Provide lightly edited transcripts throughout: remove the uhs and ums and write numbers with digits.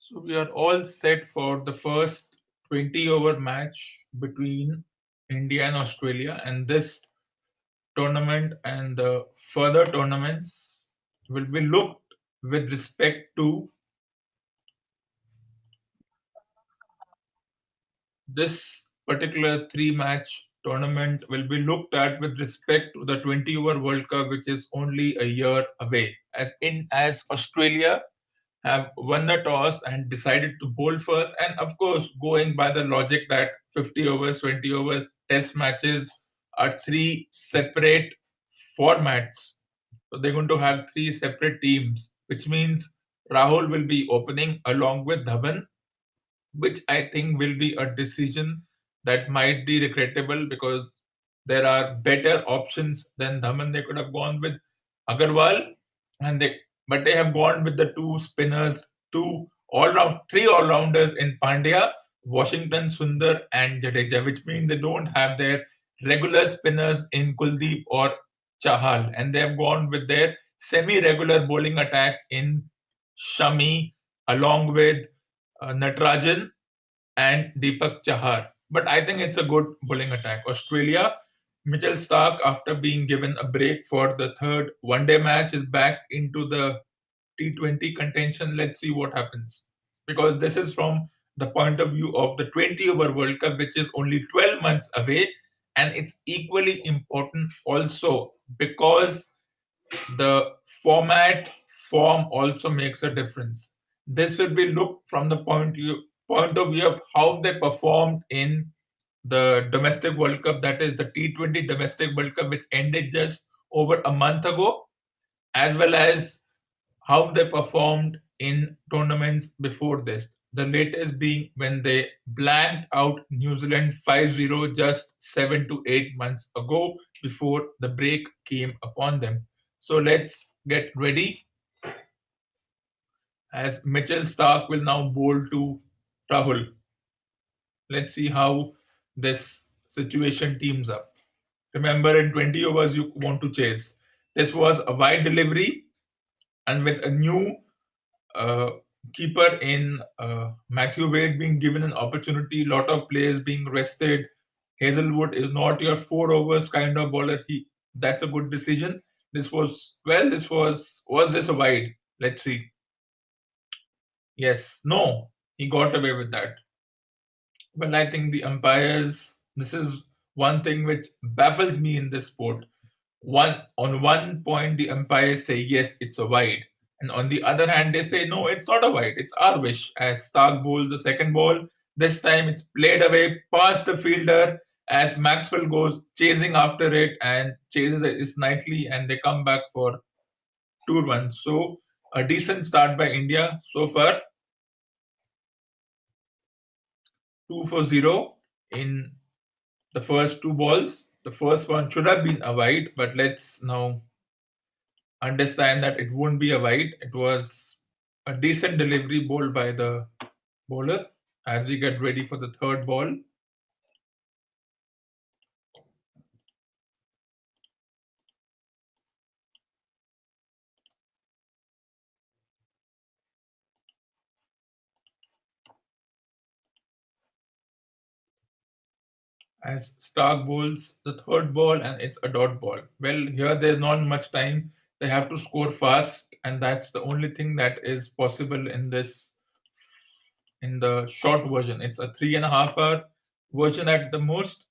So we are all set for the first 20-over match between India and Australia, and this tournament and the further tournaments will be looked with respect to this particular three-match tournament will be looked at with respect to the 20-over World Cup, which is only a year away. As Australia have won the toss and decided to bowl first. And of course, going by the logic that 50 overs, 20 overs, test matches are three separate formats. So they're going to have three separate teams, which means Rahul will be opening along with Dhawan, which I think will be a decision that might be regrettable because there are better options than Dhaman. They could have gone with Agarwal, and but they have gone with the two spinners, three all rounders in Pandya, Washington, Sundar, and Jadeja, which means they don't have their regular spinners in Kuldeep or Chahal, and they have gone with their semi-regular bowling attack in Shami, along with Natarajan and Deepak Chahar. But I think it's a good bowling attack. Australia, Mitchell Stark, after being given a break for the third one-day match, is back into the T20 contention. Let's see what happens. Because this is from the point of view of the 20-over World Cup, which is only 12 months away. And it's equally important also because the form also makes a difference. This will be looked from the point of view of how they performed in the domestic World Cup, that is the T20 domestic World Cup, which ended just over a month ago, as well as how they performed in tournaments before this. The latest being when they blanked out New Zealand 5-0 just 7 to 8 months ago before the break came upon them. So let's get ready as Mitchell Stark will now bowl to Rahul. Let's see how this situation teams up. Remember, in 20 overs, you want to chase. This was a wide delivery, and with a new uh, keeper in Matthew Wade being given an opportunity, lot of players being rested. Hazelwood is not your 4 overs kind of bowler. That's a good decision. Was this a wide? Let's see. Yes, no, he got away with that. Well, I think the umpires. This is one thing which baffles me in this sport. On one point, the umpires say yes, it's a wide, and on the other hand, they say no, it's not a wide. It's our wish. As Stark bowls the second ball, this time it's played away past the fielder as Maxwell goes chasing after it and chases it nicely, and they come back for 2 runs. So a decent start by India so far. 2 for 0 in the first two balls. The first one should have been a wide, but let's now understand that it won't be a wide. It was a decent delivery bowled by the bowler as we get ready for the third ball. As Stark bowls the third ball and it's a dot ball. Well, here there's not much time. They have to score fast, and that's the only thing that is possible in the short version. It's a 3.5 hour version at the most.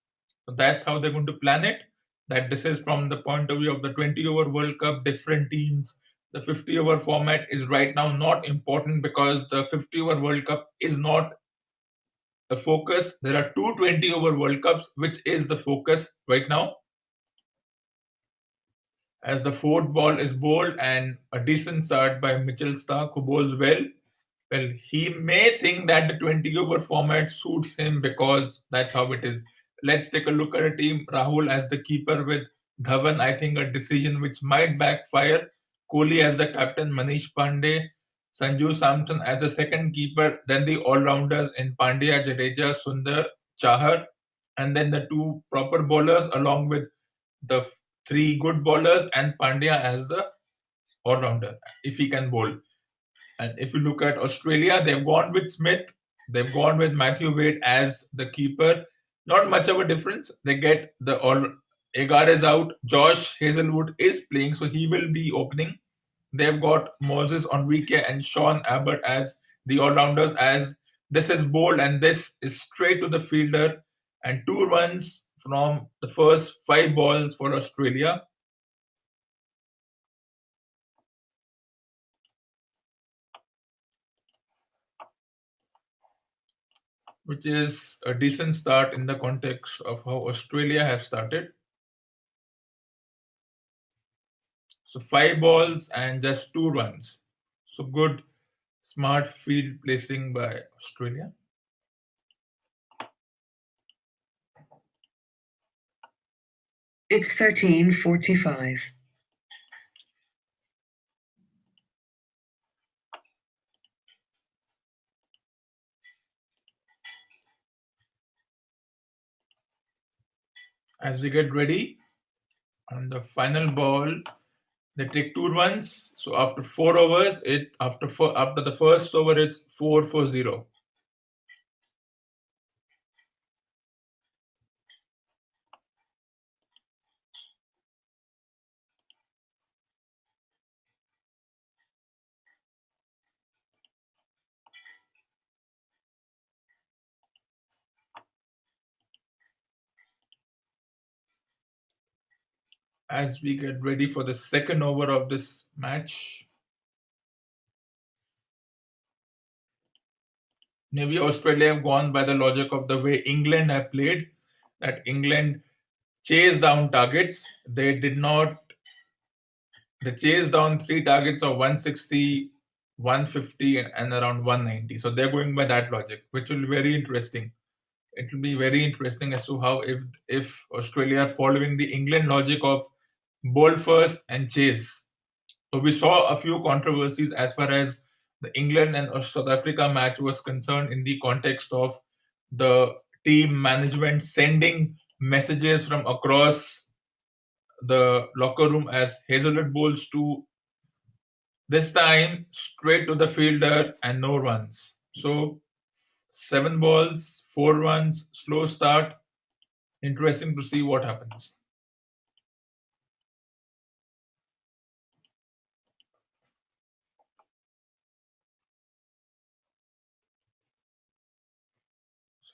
So that's how they're going to plan it. That this is from the point of view of the 20-over World Cup, different teams. The 50-over format is right now not important because the 50-over World Cup is not the focus. There are two 20-over World Cups, which is the focus right now. As the fourth ball is bowled and a decent start by Mitchell Stark, who bowls well. Well, he may think that the 20 over format suits him because that's how it is. Let's take a look at a team. Rahul as the keeper with Dhawan, I think a decision which might backfire. Kohli as the captain, Manish Pandey, Sanju Samson as the second keeper, then the all-rounders in Pandya, Jadeja, Sundar, Chahar, and then the two proper bowlers along with the three good bowlers and Pandya as the all-rounder, if he can bowl. And if you look at Australia, they've gone with Smith, they've gone with Matthew Wade as the keeper. Not much of a difference. They get the all Agar is out. Josh Hazelwood is playing, so he will be opening. They've got Moses Enrique and Sean Abbott as the all-rounders. As this is bold and this is straight to the fielder, and 2 runs from the first 5 balls for Australia. Which is a decent start in the context of how Australia have started. So 5 balls and just 2 runs. So good, smart field placing by Australia. It's 13:45. As we get ready, on the final ball, they take 2 runs. So after 4 overs, after the first over, it's 4 for 0. As we get ready for the second over of this match, maybe Australia have gone by the logic of the way England have played, that England chase down targets. They chased down 3 targets of 160, 150, and around 190. So they're going by that logic, which will be very interesting. It will be very interesting as to how if Australia are following the England logic of bowl first and chase. So we saw a few controversies as far as the England and South Africa match was concerned in the context of the team management sending messages from across the locker room as Hazelwood bowls to this time straight to the fielder and no runs. So 7 balls, 4 runs, slow start. Interesting to see what happens.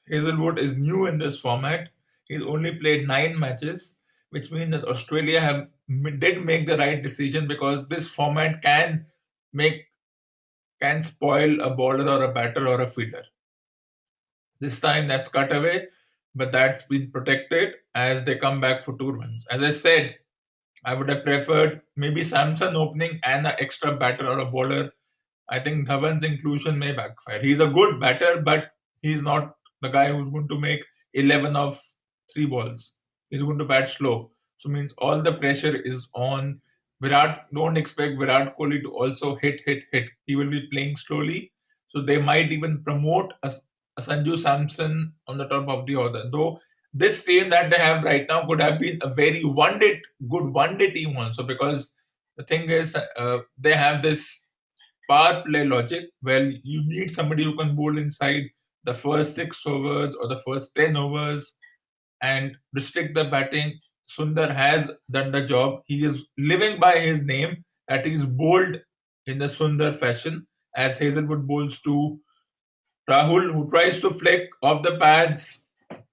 Hazelwood is new in this format. He's only played 9 matches, which means that Australia did make the right decision because this format make can spoil a bowler or a batter or a fielder. This time that's cut away, but that's been protected as they come back for 2 runs. As I said, I would have preferred maybe Samson opening and an extra batter or a bowler. I think Dhawan's inclusion may backfire. He's a good batter, but he's not the guy who's going to make 11 of 3 balls. He's going to bat slow. So means all the pressure is on Virat. Don't expect Virat Kohli to also hit. He will be playing slowly. So they might even promote a Sanju Samson on the top of the order. Though this team that they have right now could have been a very good one-day team also, because the thing is they have this power play logic. Well, you need somebody who can bowl inside the first 6 overs or the first 10 overs and restrict the batting. Sundar has done the job. He is living by his name, that he's bowled in the Sundar fashion, as Hazelwood bowls to Rahul, who tries to flick off the pads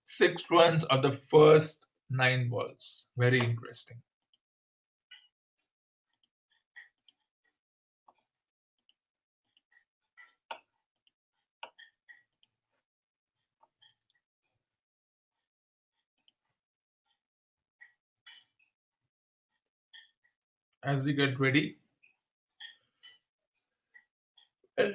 6 runs of the first 9 balls. Very interesting. As we get ready, well,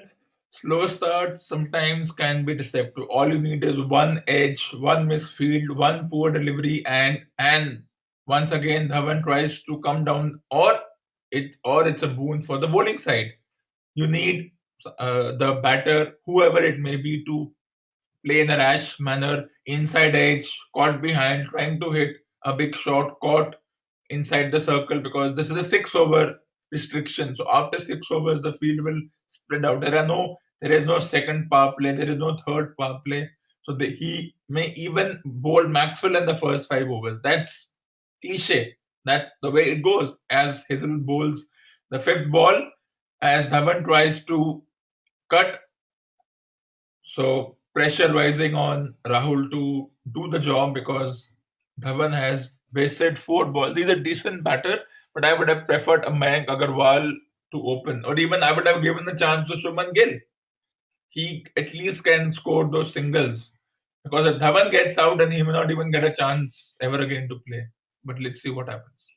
slow start sometimes can be deceptive. All you need is one edge, one misfield, one poor delivery, and once again Dhawan tries to come down, or it's a boon for the bowling side. You need the batter, whoever it may be, to play in a rash manner, inside edge, caught behind, trying to hit a big shot, caught inside the circle, because this is a 6 over. restriction. So after 6 overs, the field will spread out. There is no second power play. There is no third power play. So he may even bowl Maxwell in the first 5 overs. That's cliche. That's the way it goes. As Hazel bowls the fifth ball, as Dhawan tries to cut, so pressure rising on Rahul to do the job because Dhawan has wasted 4 balls. He's a decent batter, but I would have preferred a Mayank Agarwal to open, or even I would have given the chance to Shubman Gill. He at least can score those singles. Because if Dhawan gets out, then he may not even get a chance ever again to play. But let's see what happens.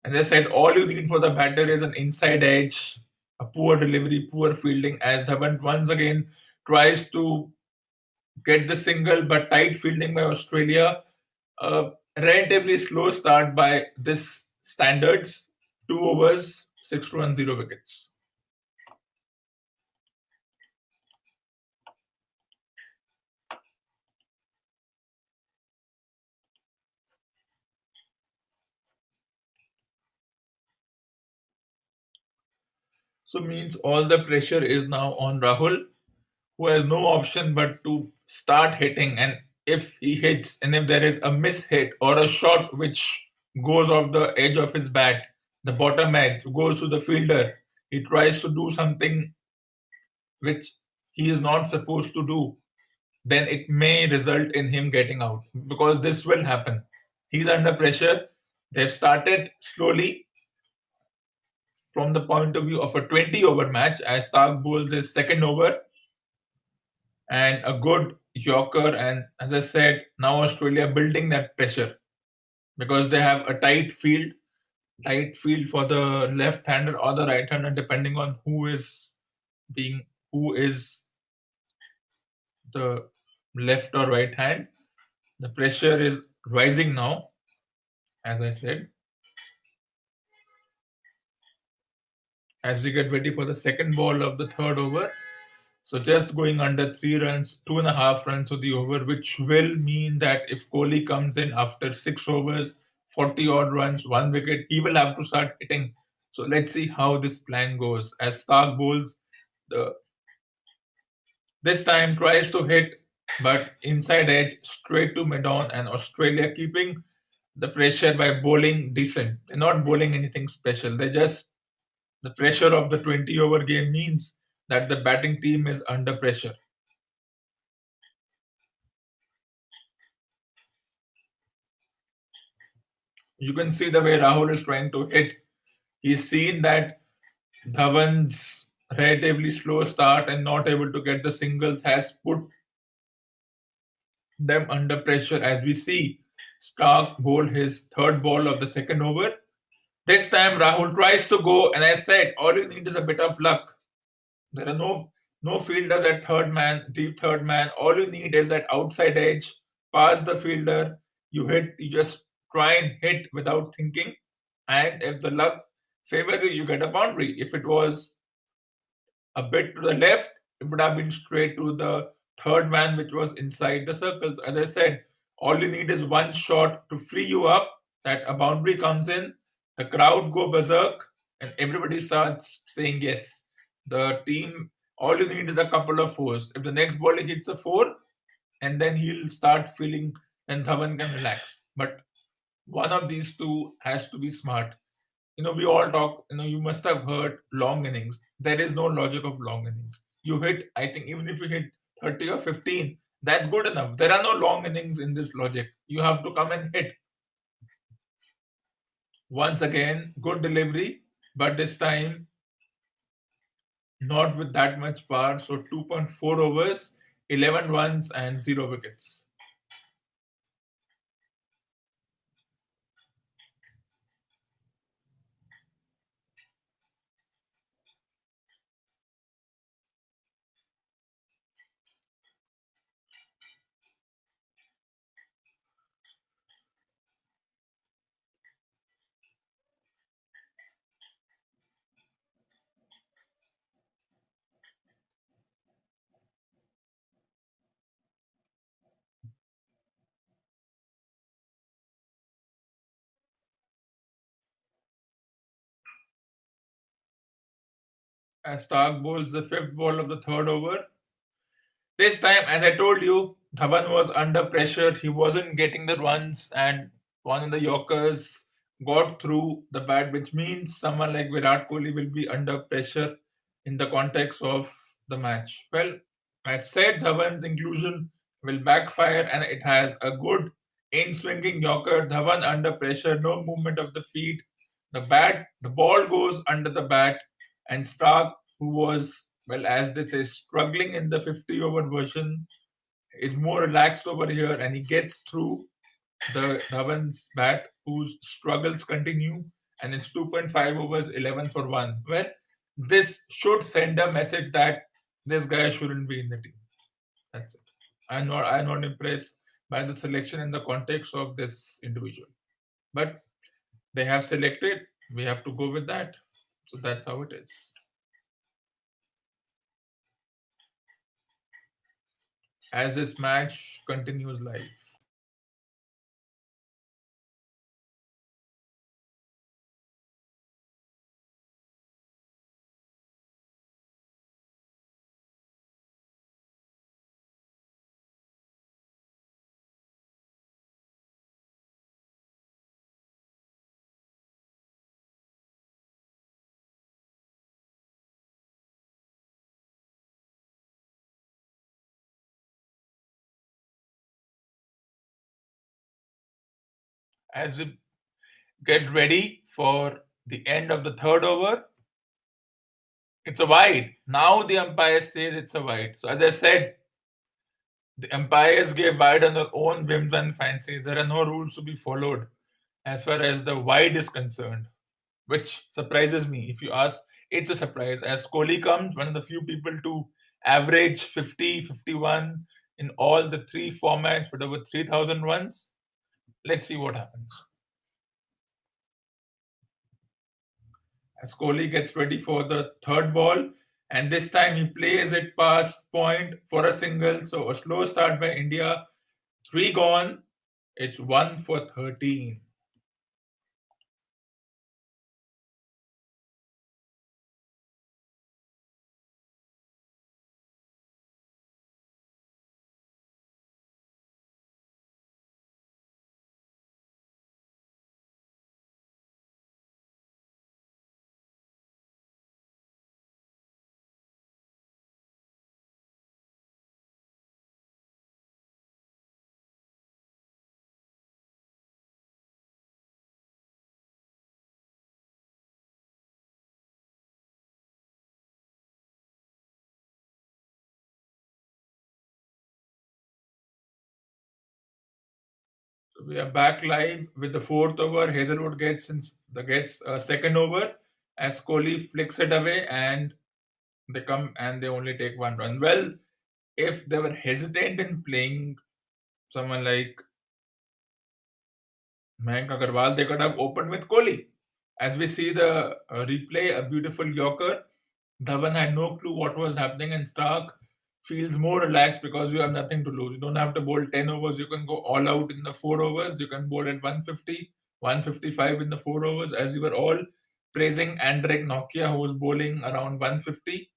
As I said, all you need for the batter is an inside edge, a poor delivery, poor fielding, as Dhawan once again tries to get the single, but tight fielding by Australia. A relatively slow start by this standards, 2 overs, 6 runs, 0 wickets. So means all the pressure is now on Rahul, who has no option but to start hitting. And if he hits, and if there is a miss hit or a shot which goes off the edge of his bat, the bottom edge goes to the fielder, he tries to do something which he is not supposed to do, then it may result in him getting out because this will happen. He's under pressure. They've started slowly from the point of view of a 20-over match as Stark bowls his second over and a good Yorker. And as I said, now Australia building that pressure because they have a tight field for the left-hander or the right-hander, depending on who is the left or right hand. The pressure is rising now, as I said, as we get ready for the second ball of the third over. So just going under 3 runs, 2.5 runs of the over, which will mean that if Kohli comes in after 6 overs, 40 odd runs, 1 wicket, he will have to start hitting. So let's see how this plan goes. As Stark bowls, the this time tries to hit, but inside edge straight to mid on, and Australia keeping the pressure by bowling decent. They're not bowling anything special. They just the pressure of the 20-over game means that the batting team is under pressure. You can see the way Rahul is trying to hit. He's seen that Dhawan's relatively slow start and not able to get the singles has put them under pressure. As we see, Stark bowled his third ball of the second over. This time Rahul tries to go, and I said, all you need is a bit of luck. There are no fielders at third man, deep third man. All you need is that outside edge, pass the fielder, you just try and hit without thinking. And if the luck favors you, you get a boundary. If it was a bit to the left, it would have been straight to the third man, which was inside the circles. As I said, all you need is one shot to free you up, that a boundary comes in, the crowd go berserk, and everybody starts saying yes. The team, all you need is a couple of fours. If the next ball hits a four, and then he'll start feeling, and Dhawan can relax. But one of these two has to be smart. We all talk, you must have heard long innings. There is no logic of long innings. You hit, I think, even if you hit 30 or 15, that's good enough. There are no long innings in this logic. You have to come and hit. Once again, good delivery, but this time not with that much power. So 2.4 overs, 11 runs, and 0 wickets. as Stark bowls the fifth ball of the third over. This time, as I told you, Dhawan was under pressure. He wasn't getting the runs, and one of the Yorkers got through the bat, which means someone like Virat Kohli will be under pressure in the context of the match. Well, I said Dhawan's inclusion will backfire, and it has a good in swinging Yorker. Dhawan under pressure, no movement of the feet. The ball goes under the bat, and Stark, who was, well, as they say, struggling in the 50 over version, is more relaxed over here, and he gets through the Dhawan's bat, whose struggles continue, and it's 2.5 overs, 11 for 1. Well, this should send a message that this guy shouldn't be in the team. That's it. I'm not impressed by the selection in the context of this individual. But they have selected, we have to go with that. So that's how it is. As this match continues live. As we get ready for the end of the third over, it's a wide. Now the umpire says it's a wide. So as I said, the umpires gave wide on their own whims and fancies. There are no rules to be followed as far as the wide is concerned, which surprises me. If you ask, it's a surprise. As Kohli comes, one of the few people to average 50, 51 in all the three formats with over 3,000 runs. Let's see what happens. As Kohli gets ready for the third ball, and this time he plays it past point for a single. So a slow start by India. Three gone. It's 1 for 13. So we are back live with the fourth over. Hazelwood gets a second over as Kohli flicks it away, and they come and they only take one run. Well, if they were hesitant in playing someone like Mayank Agarwal, they could have opened with Kohli. As we see the replay, a beautiful Yorker. Dhawan had no clue what was happening, and Stark feels more relaxed because you have nothing to lose. You don't have to bowl 10 overs. You can go all out in the 4 overs. You can bowl at 150, 155 in the 4 overs, as we were all praising Andrek Nokia, who was bowling around 150.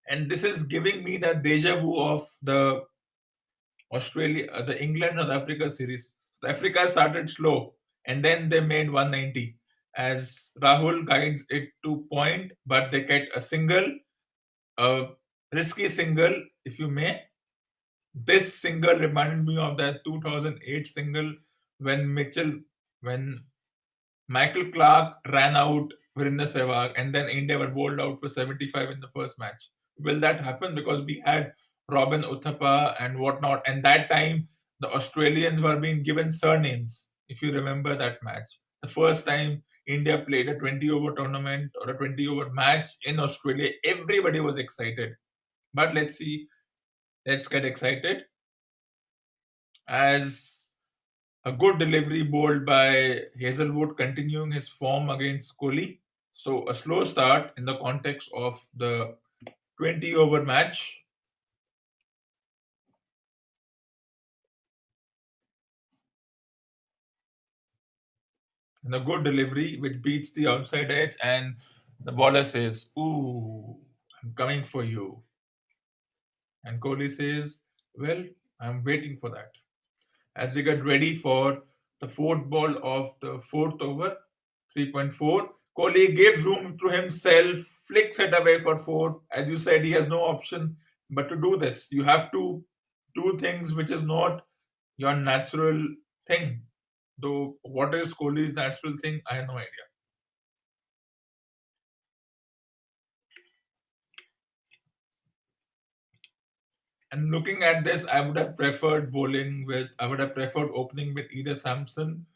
And this is giving me the deja vu of the the England South Africa series. Africa started slow and then they made 190 as Rahul guides it to point, but they get a single, a risky single, if you may. This single reminded me of that 2008 single when when Michael Clark ran out Virender Sehwag, and then India were bowled out for 75 in the first match. Will that happen? Because we had Robin Uthappa and whatnot, and that time the Australians were being given surnames. If you remember that match, the first time India played a 20 over tournament or a 20 over match in Australia, everybody was excited. But let's see, let's get excited as a good delivery bowled by Hazelwood, continuing his form against Kohli. So a slow start in the context of the 20 over match. And a good delivery which beats the outside edge, and The bowler says, "Ooh, I'm coming for you." And Kohli says, "Well, I'm waiting for that." As we get ready for the fourth ball of the fourth over, 3.4, Kohli gives room to himself, flicks it away for four. As you said, he has no option but to do this. You have to do things which is not your natural thing. Though, what is Kohli's natural thing? I have no idea. And looking at this, I would have preferred I would have preferred opening with either Samson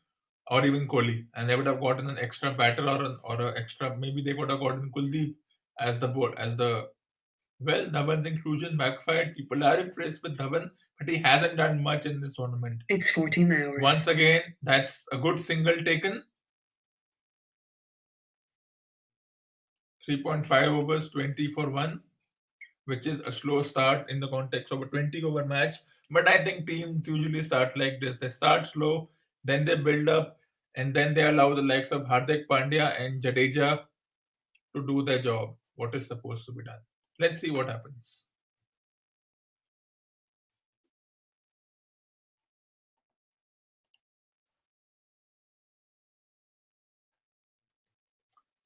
or even Kohli, and they would have gotten an extra batter or an extra. Maybe they would have gotten Kuldeep as the board as the well. Dhawan's inclusion backfired. People are impressed with Dhawan, but he hasn't done much in this tournament. It's 14 hours. Once again, that's a good single taken. 3.5 overs, 20 for 1, which is a slow start in the context of a 20 over match. But I think teams usually start like this. They start slow, then they build up, and then they allow the likes of Hardik Pandya and Jadeja to do their job, what is supposed to be done. Let's see what happens.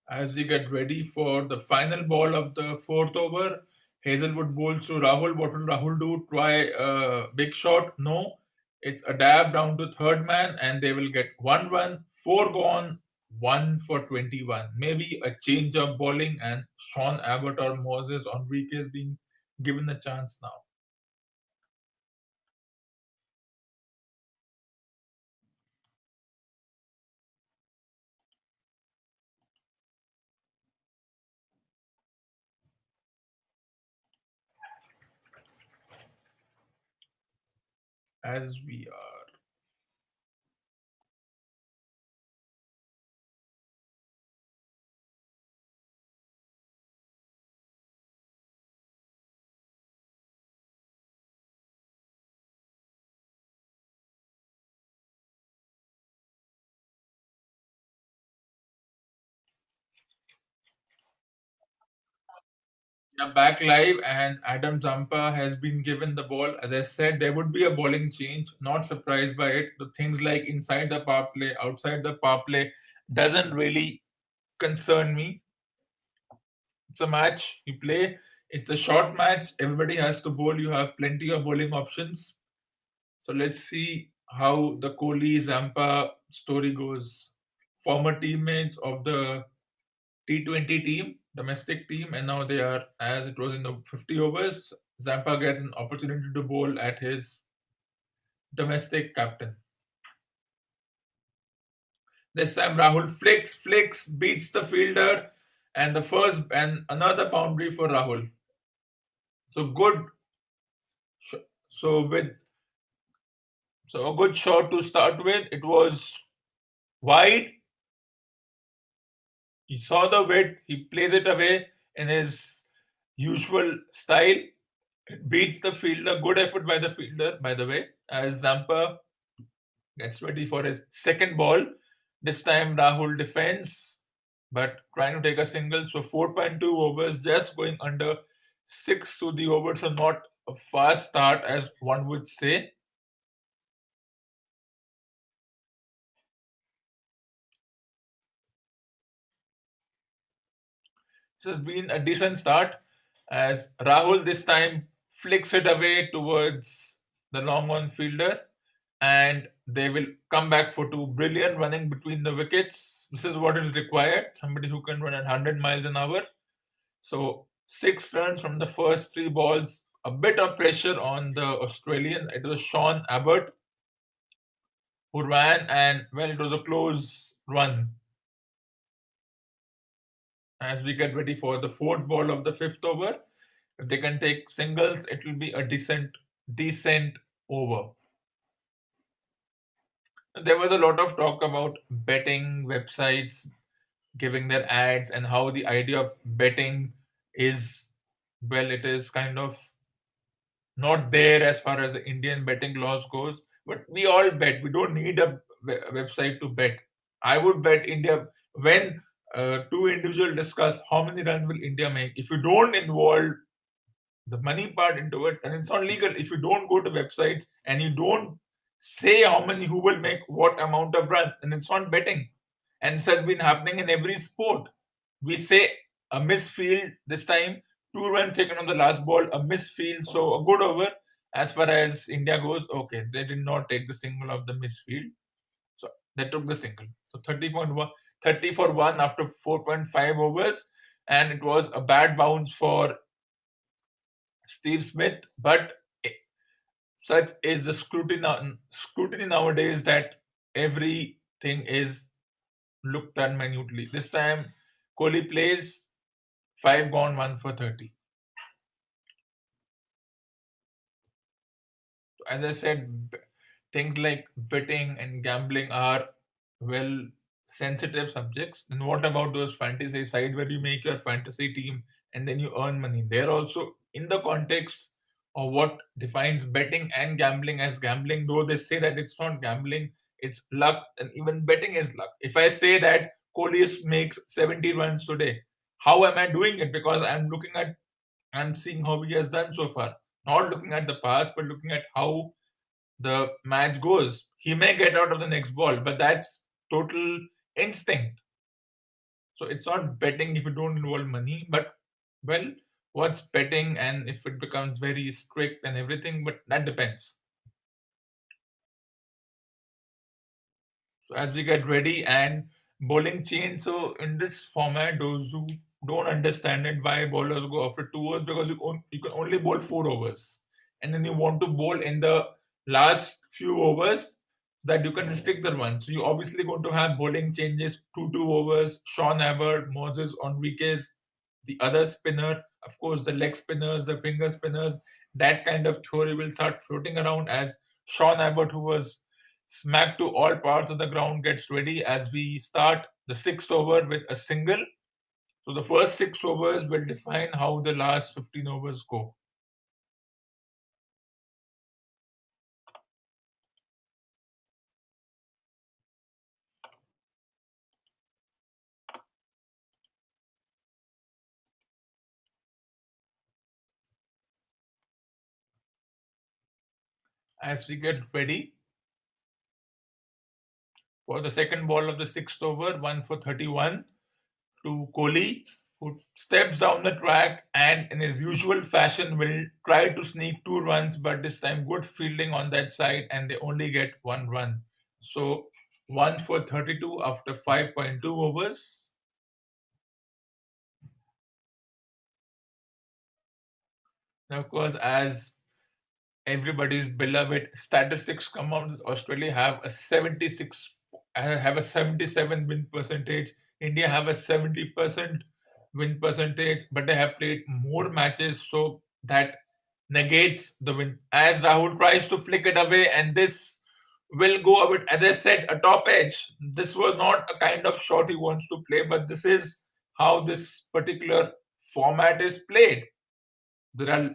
As we get ready for the final ball of the fourth over, Hazelwood bowls to Rahul. What will Rahul do? Try a big shot? No. It's a dab down to third man, and they will get one run, four gone, one for 21. Maybe a change of bowling, and Sean Abbott or Moses Enriquez being given a chance now. As we are Yeah, back live, and Adam Zampa has been given the ball. As I said, there would be a bowling change. Not surprised by it. The things like inside the power play, outside the power play, doesn't really concern me. It's a match you play. It's a short match. Everybody has to bowl. You have plenty of bowling options. So let's see how the Kohli Zampa story goes. Former teammates of the T20 team, domestic team, and now they are, as it was in the 50 overs, Zampa gets an opportunity to bowl at his domestic captain. This time Rahul flicks, beats the fielder, and the first and another boundary for Rahul. So good. So with a good shot to start with. It was wide. He saw the width. He plays it away in his usual style. It beats the fielder. Good effort by the fielder, by the way, as Zampa gets ready for his second ball. This time Rahul defends, but trying to take a single. So 4.2 overs, just going under 6 to the over. So not a fast start as one would say. This has been a decent start as Rahul this time flicks it away towards the long on fielder, and they will come back for two. Brilliant running between the wickets. This is what is required. Somebody who can run at 100 miles an hour. So 6 runs from the first 3 balls. A bit of pressure on the Australian. It was Sean Abbott who ran, and well, it was a close run. As we get ready for the fourth ball of the fifth over, if they can take singles, it will be a decent over. There was a lot of talk about betting websites giving their ads and how the idea of betting is, well, it is kind of not there as far as the Indian betting laws goes. But we all bet. We don't need a website to bet. I would bet India when two individuals discuss how many runs will India make. If you don't involve the money part into it, and it's not legal. If you don't go to websites and you don't say how many who will make what amount of run, and it's not betting. And this has been happening in every sport. We say a misfield this time, 2 runs taken on the last ball, a misfield, so a good over. As far as India goes, okay, they did not take the single of the misfield, so they took the single. So 30.1, 30 for 1 after 4.5 overs, and it was a bad bounce for Steve Smith, but such is the scrutiny nowadays that everything is looked at minutely. This time, Kohli plays 5 gone, 1 for 30. As I said, things like betting and gambling are well sensitive subjects. And what about those fantasy side where you make your fantasy team and then you earn money? They're also in the context of what defines betting and gambling as gambling, though they say that it's not gambling, it's luck, and even betting is luck. If I say that Kohli makes 70 runs today, how am I doing it? Because I'm seeing how he has done so far. Not looking at the past, but looking at how the match goes. He may get out of the next ball, but that's total instinct. So it's not betting if you don't involve money, but well, what's betting and if it becomes very strict and everything, but that depends. So as we get ready and bowling change, so in this format, those who don't understand it, why bowlers go after 2 overs, because you can only bowl 4 overs, and then you want to bowl in the last few overs so that you can restrict the run. So you're obviously going to have bowling changes, 2 overs. Sean Abbott, Moses Enriquez, the other spinner, of course, the leg spinners, the finger spinners. That kind of theory will start floating around as Sean Abbott, who was smack to all parts of the ground, gets ready as we start the sixth over with a single. So the first 6 overs will define how the last 15 overs go. As we get ready for the second ball of the sixth over, 1 for 31 to Kohli, who steps down the track and in his usual fashion will try to sneak 2 runs, but this time good fielding on that side and they only get 1 run. So 1 for 32 after 5.2 overs. Now, of course, as everybody's beloved statistics come out, Australia have a 77 win percentage. India have a 70% win percentage, but they have played more matches, so that negates the win. As Rahul tries to flick it away, and this will go a bit, as I said, a top edge. This was not a kind of shot he wants to play, but this is how this particular format is played. There are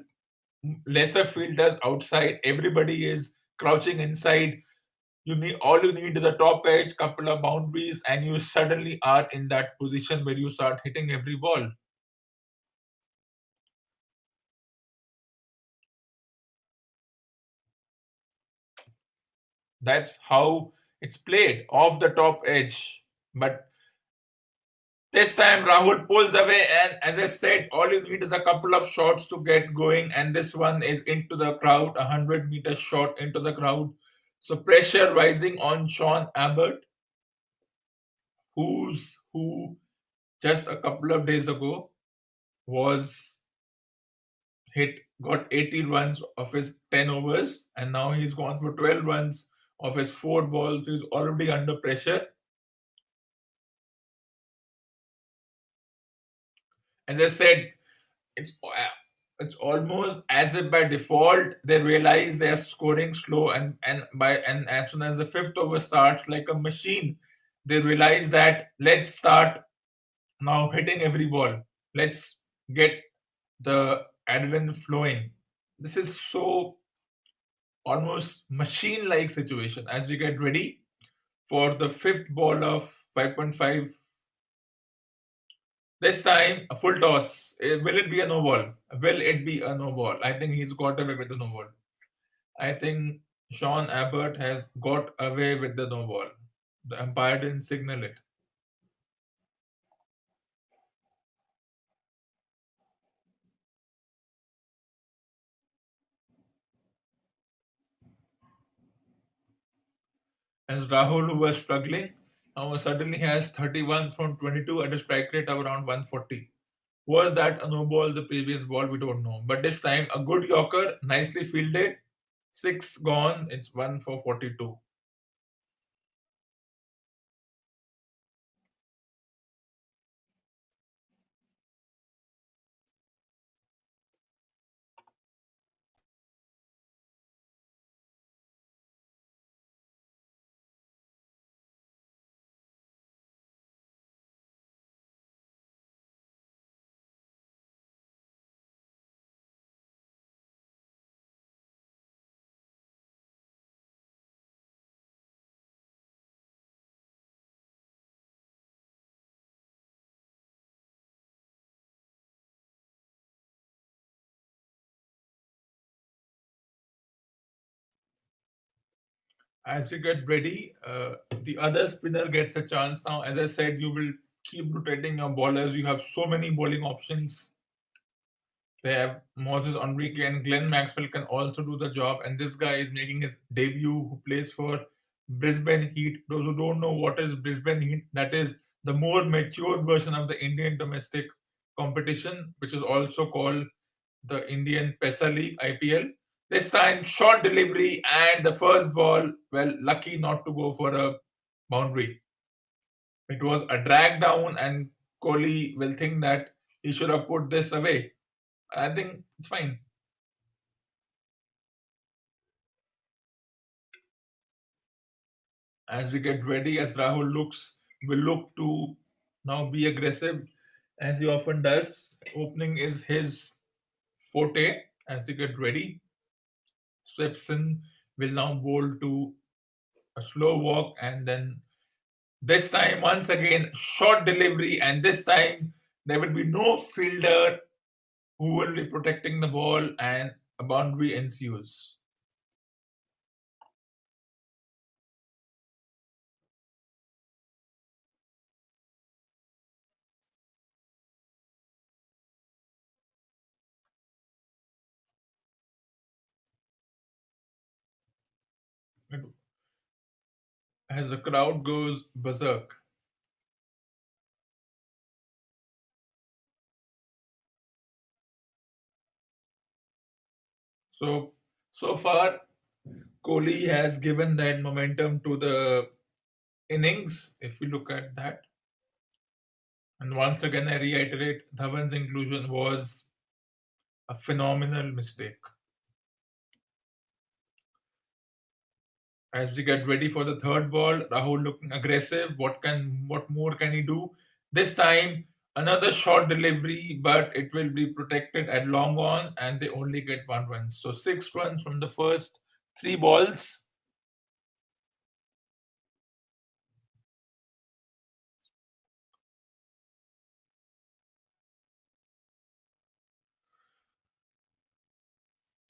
lesser fielders outside. Everybody is crouching inside. You need is a top edge, couple of boundaries, and you suddenly are in that position where you start hitting every ball. That's how it's played off the top edge. But this time Rahul pulls away, and as I said, all you need is a couple of shots to get going, and this one is into the crowd, 100-meter shot into the crowd. So pressure rising on Sean Abbott, who just a couple of days ago was got 80 runs of his 10 overs, and now he's gone for 12 runs of his 4 balls. He's already under pressure. As I said, it's it's almost as if by default they realize they are scoring slow, and as soon as the fifth over starts, like a machine, they realize that let's start now hitting every ball. Let's get the adrenaline flowing. This is so almost machine like situation as we get ready for the fifth ball of 5.5 This time, a full toss. Will it be a no ball? Will it be a no ball? I think he's got away with the no ball. I think Sean Abbott has got away with the no ball. The umpire didn't signal it. As Rahul, who was struggling, now suddenly has 31 from 22 at a strike rate of around 140. Was that a no ball the previous ball? We don't know. But this time, a good Yorker, nicely fielded. Six gone. It's 1 for 42. As we get ready, the other spinner gets a chance now. As I said, you will keep rotating your bowlers. You have so many bowling options. They have Moses Enrique and Glenn Maxwell can also do the job. And this guy is making his debut, who plays for Brisbane Heat. Those who don't know what is Brisbane Heat, that is the more mature version of the Indian domestic competition, which is also called the Indian Pesa League IPL. This time, short delivery and the first ball, well, lucky not to go for a boundary. It was a drag down, and Kohli will think that he should have put this away. I think it's fine. As we get ready, as Rahul will look to now be aggressive, as he often does. Opening is his forte. As we get ready, Swepson will now bowl to a slow walk, and then this time, once again, short delivery, and this time there will be no fielder who will be protecting the ball, and a boundary ensues. As the crowd goes berserk. So, so far, Kohli has given that momentum to the innings, if we look at that. And once again, I reiterate, Dhawan's inclusion was a phenomenal mistake. As we get ready for the third ball, Rahul looking aggressive. What more can he do? This time, another short delivery, but it will be protected at long on, and they only get 1 run. So 6 runs from the first three balls.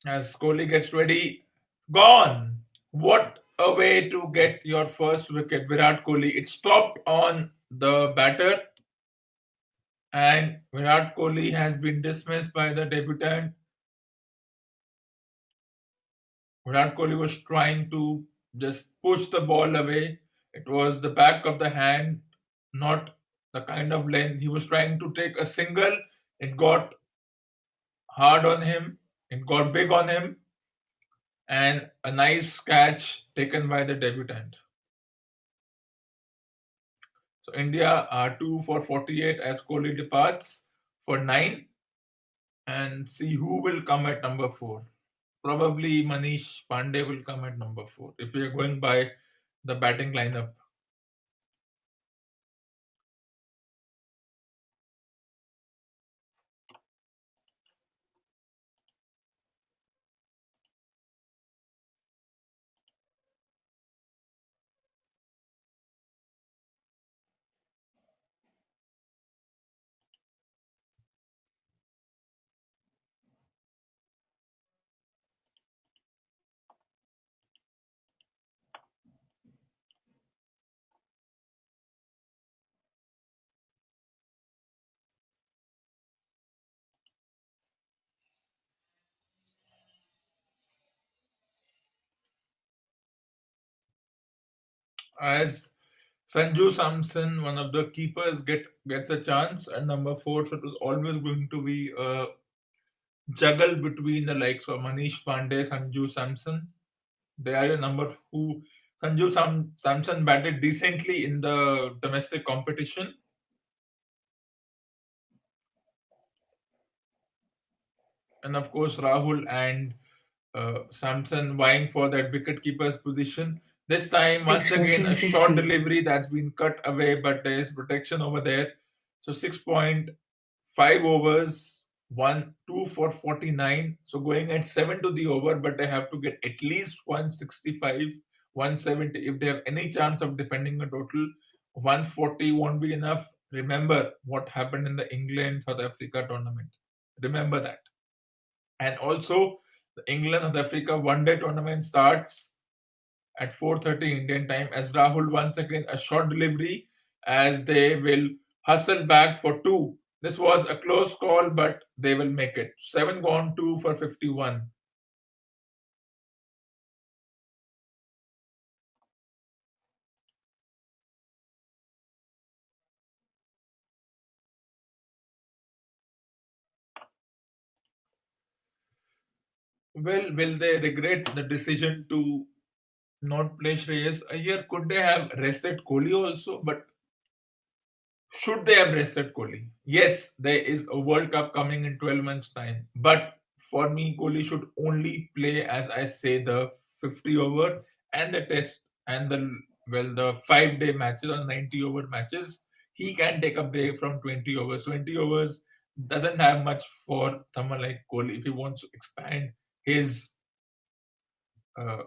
As Kohli gets ready, gone. What a way to get your first wicket, Virat Kohli. It stopped on the batter, and Virat Kohli has been dismissed by the debutant. Virat Kohli was trying to just push the ball away. It was the back of the hand, not the kind of length. He was trying to take a single. It got hard on him, it got big on him, and a nice catch taken by the debutant. So India are 2 for 48 as Kohli departs for 9, and see who will come at number 4. Probably Manish Pandey will come at number 4 if we are going by the batting lineup. as Sanju Samson, one of the keepers, gets a chance at number four. So it was always going to be a juggle between the likes of Manish Pandey, Sanju Samson. They are a number who Samson batted decently in the domestic competition, and of course Rahul and Samson vying for that wicket-keeper's position. This time, once It's again, a short 1450. delivery that's been cut away, but there is protection over there. So 6.5 overs, 2 for 49. So going at 7 to the over, but they have to get at least 165, 170 if they have any chance of defending a total. 140 won't be enough. Remember what happened in the England South Africa tournament. Remember that. And also, the England South Africa one day tournament starts at 4:30 Indian time as Rahul once again a short delivery as they will hustle back for two. This was a close call, but they will make it. 7 gone, 2 for 51. Well, will they regret the decision to not play Shreyas Iyer? Could they have rested Kohli also? But should they have rested Kohli? Yes, there is a World Cup coming in 12 months' time. But for me, Kohli should only play, as I say, the 50 over and the test and the 5 day matches or 90 over matches. He can take a break from 20 overs. 20 overs doesn't have much for someone like Kohli if he wants to expand his uh,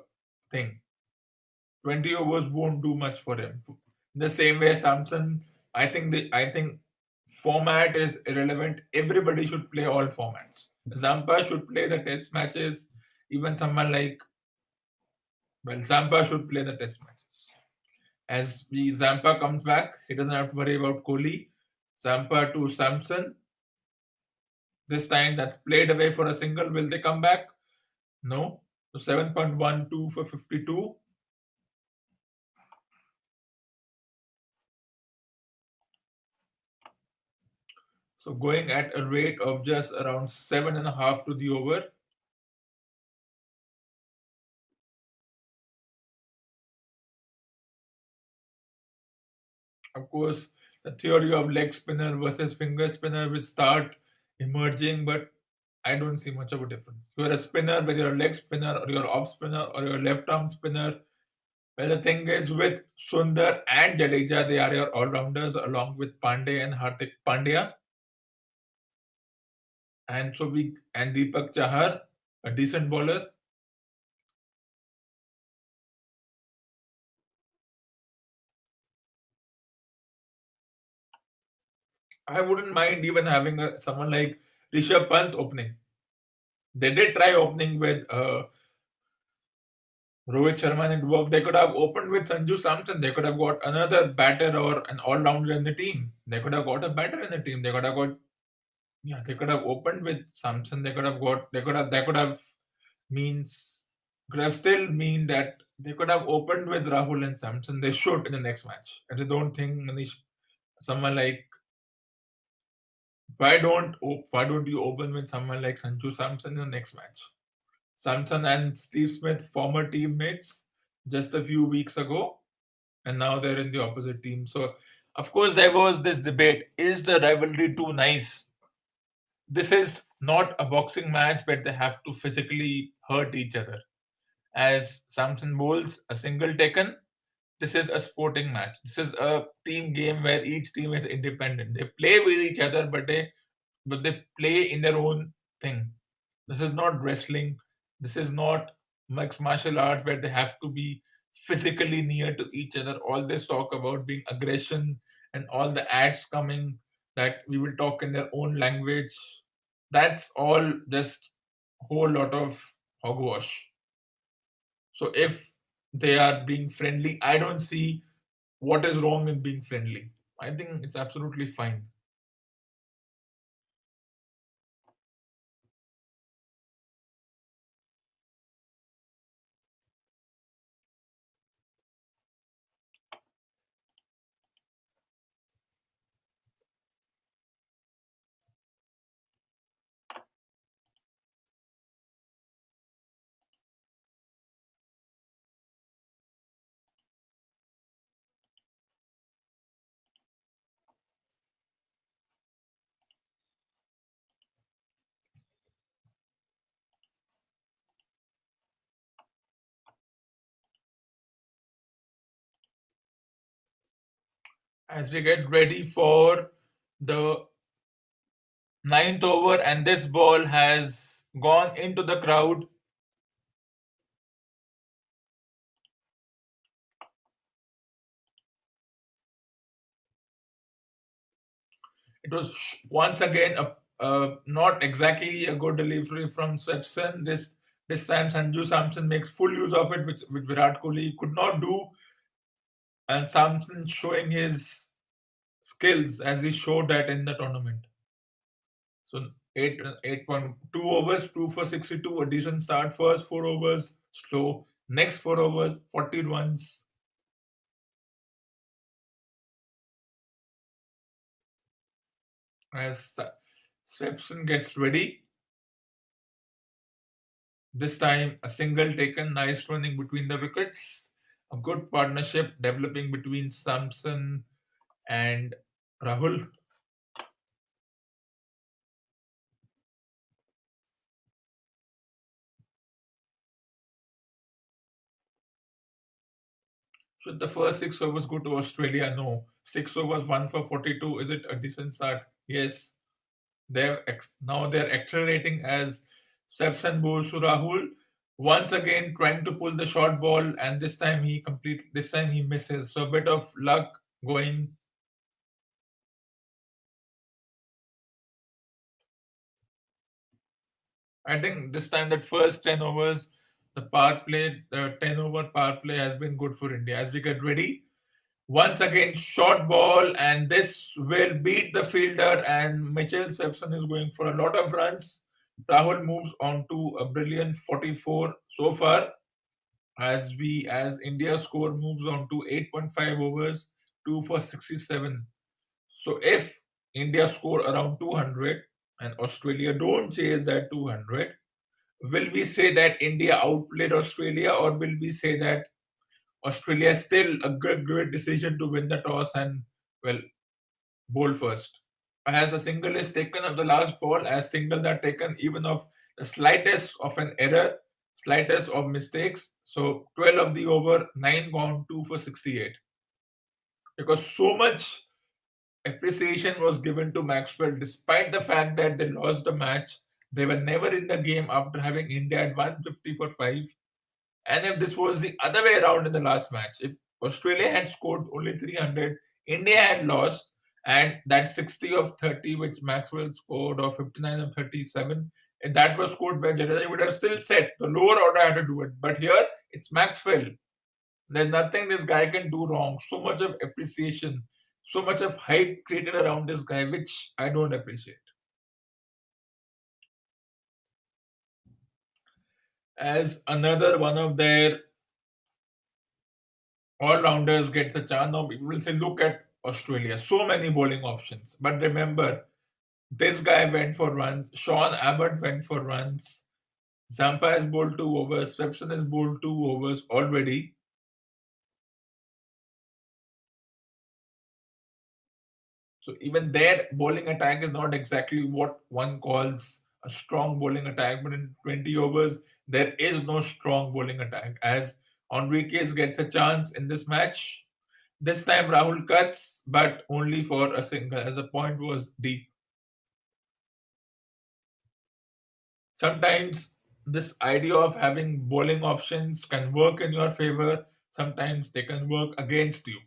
thing. 20 overs won't do much for him. In the same way, Samson, I think format is irrelevant. Everybody should play all formats. Zampa should play the test matches. Even someone like Zampa should play the test matches. As the Zampa comes back, he doesn't have to worry about Kohli. Zampa to Samson. This time that's played away for a single. Will they come back? No. So 7.12 for 52. So going at a rate of just around 7.5 to the over. Of course, the theory of leg spinner versus finger spinner will start emerging, but I don't see much of a difference. You're a spinner, whether you're a leg spinner or you're off spinner or you're a left arm spinner. Well, the thing is with Sundar and Jadeja, they are your all rounders along with Pandey and Hardik Pandya. And so we and Deepak Chahar, a decent bowler. I wouldn't mind even having someone like Rishabh Pant opening. They did try opening with Rohit Sharma didn't work. They could have opened with Sanju Samson. They could have got another batter or an all-rounder in the team. They could have got a batter in the team. They could have got yeah. They could have opened with Samson. They could have got. They could have means could have still mean that they could have opened with Rahul and Samson. They should in the next match. And I don't think Manish, someone like why don't you open with someone like Sanju Samson in the next match? Samson and Steve Smith, former teammates, just a few weeks ago, and now they're in the opposite team. So, of course, there was this debate: is the rivalry too nice? This is not a boxing match where they have to physically hurt each other. As Samson bowls a single taken, this is a sporting match. This is a team game where each team is independent. They play with each other, but they play in their own thing. This is not wrestling. This is not mixed martial arts where they have to be physically near to each other. All this talk about being aggression and all the ads coming that we will talk in their own language. That's all just whole lot of hogwash. So if they are being friendly, I don't see what is wrong in being friendly. I think it's absolutely fine. as we get ready for the ninth over, and this ball has gone into the crowd. It was once again not exactly a good delivery from Swepson. This time Sanju Samson makes full use of it, which Virat Kohli could not do, and Samson showing his skills as he showed that in the tournament. So 8.2 overs, 2 for 62, a decent start. First 4 overs slow. Next 4 overs, 40 runs. As Swepson gets ready, this time a single taken, nice running between the wickets. A good partnership developing between Samson and Rahul. Should the first 6 overs go to Australia? No. 6 overs, 1 for 42. Is it a decent start? Yes. Now they're accelerating as Stephen bowls to Rahul. Once again trying to pull the short ball, and this time he misses. So a bit of luck going. I think this time that first 10 overs, the 10 over power play has been good for India. As we get ready, once again short ball, and this will beat the fielder, and Mitchell Swepson is going for a lot of runs. Rahul moves on to a brilliant 44 so far, as India's score moves on to 8.5 overs, 2 for 67. So if India score around 200 and Australia don't chase that 200, will we say that India outplayed Australia, or will we say that Australia is still a great decision to win the toss and, well, bowl first? As a single is taken of the last ball, as singles are taken even of the slightest of an error, slightest of mistakes. So 12 of the over, 9 gone, 2 for 68. Because so much appreciation was given to Maxwell, despite the fact that they lost the match. They were never in the game after having India at 150 for 5. And if this was the other way around in the last match, if Australia had scored only 300, India had lost, and that 60 of 30, which Maxwell scored, or 59 of 37, if that was scored by Jadeja, he would have still said the lower order had to do it. But here, it's Maxwell. There's nothing this guy can do wrong. So much of appreciation, so much of hype created around this guy, which I don't appreciate. As another one of their all rounders gets a chance. Now people will say, look at Australia, so many bowling options. But remember, this guy went for runs, Sean Abbott went for runs, Zampa has bowled 2 overs, Swepson has bowled 2 overs already. So even their bowling attack is not exactly what one calls a strong bowling attack, but in 20 overs, there is no strong bowling attack. As Enriquez gets a chance in this match, this time Rahul cuts, but only for a single, as the point was deep. Sometimes this idea of having bowling options can work in your favor, sometimes they can work against you.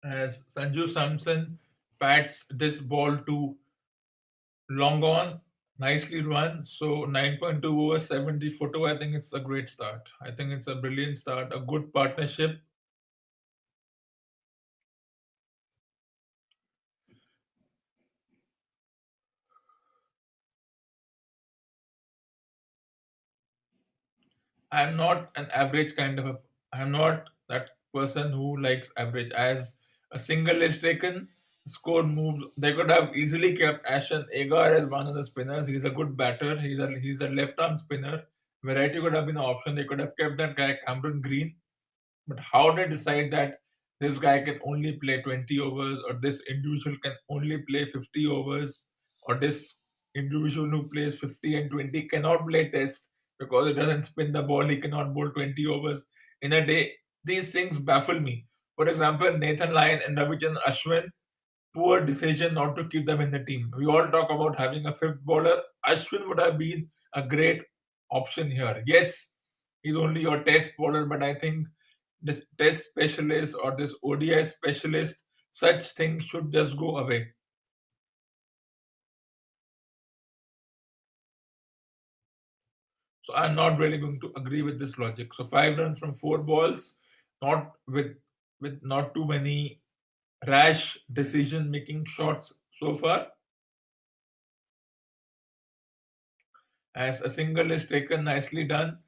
As Sanju Samson bats this ball to long on, nicely run. So 9.2 over 70 for 2. I think it's a great start. I think it's a brilliant start, a good partnership. I'm not an average kind of a. I'm not that person who likes average. As a single is taken, score moves. They could have easily kept Ashen Agar as one of the spinners. He's a good batter. He's a left arm spinner. Variety could have been an option. They could have kept that guy Cameron Green, but how they decide that this guy can only play 20 overs, or this individual can only play 50 overs, or this individual who plays 50 and 20 cannot play test because it doesn't spin the ball, he cannot bowl 20 overs in a day. These things baffle me. For example, Nathan Lyon and Ravichandran Ashwin, poor decision not to keep them in the team. We all talk about having a fifth bowler. Ashwin would have been a great option here. Yes, he's only your test bowler, but I think this test specialist or this ODI specialist, such things should just go away. So I'm not really going to agree with this logic. So 5 runs from 4 balls, not with not too many rash decision making shots so far. As a single is taken, nicely done.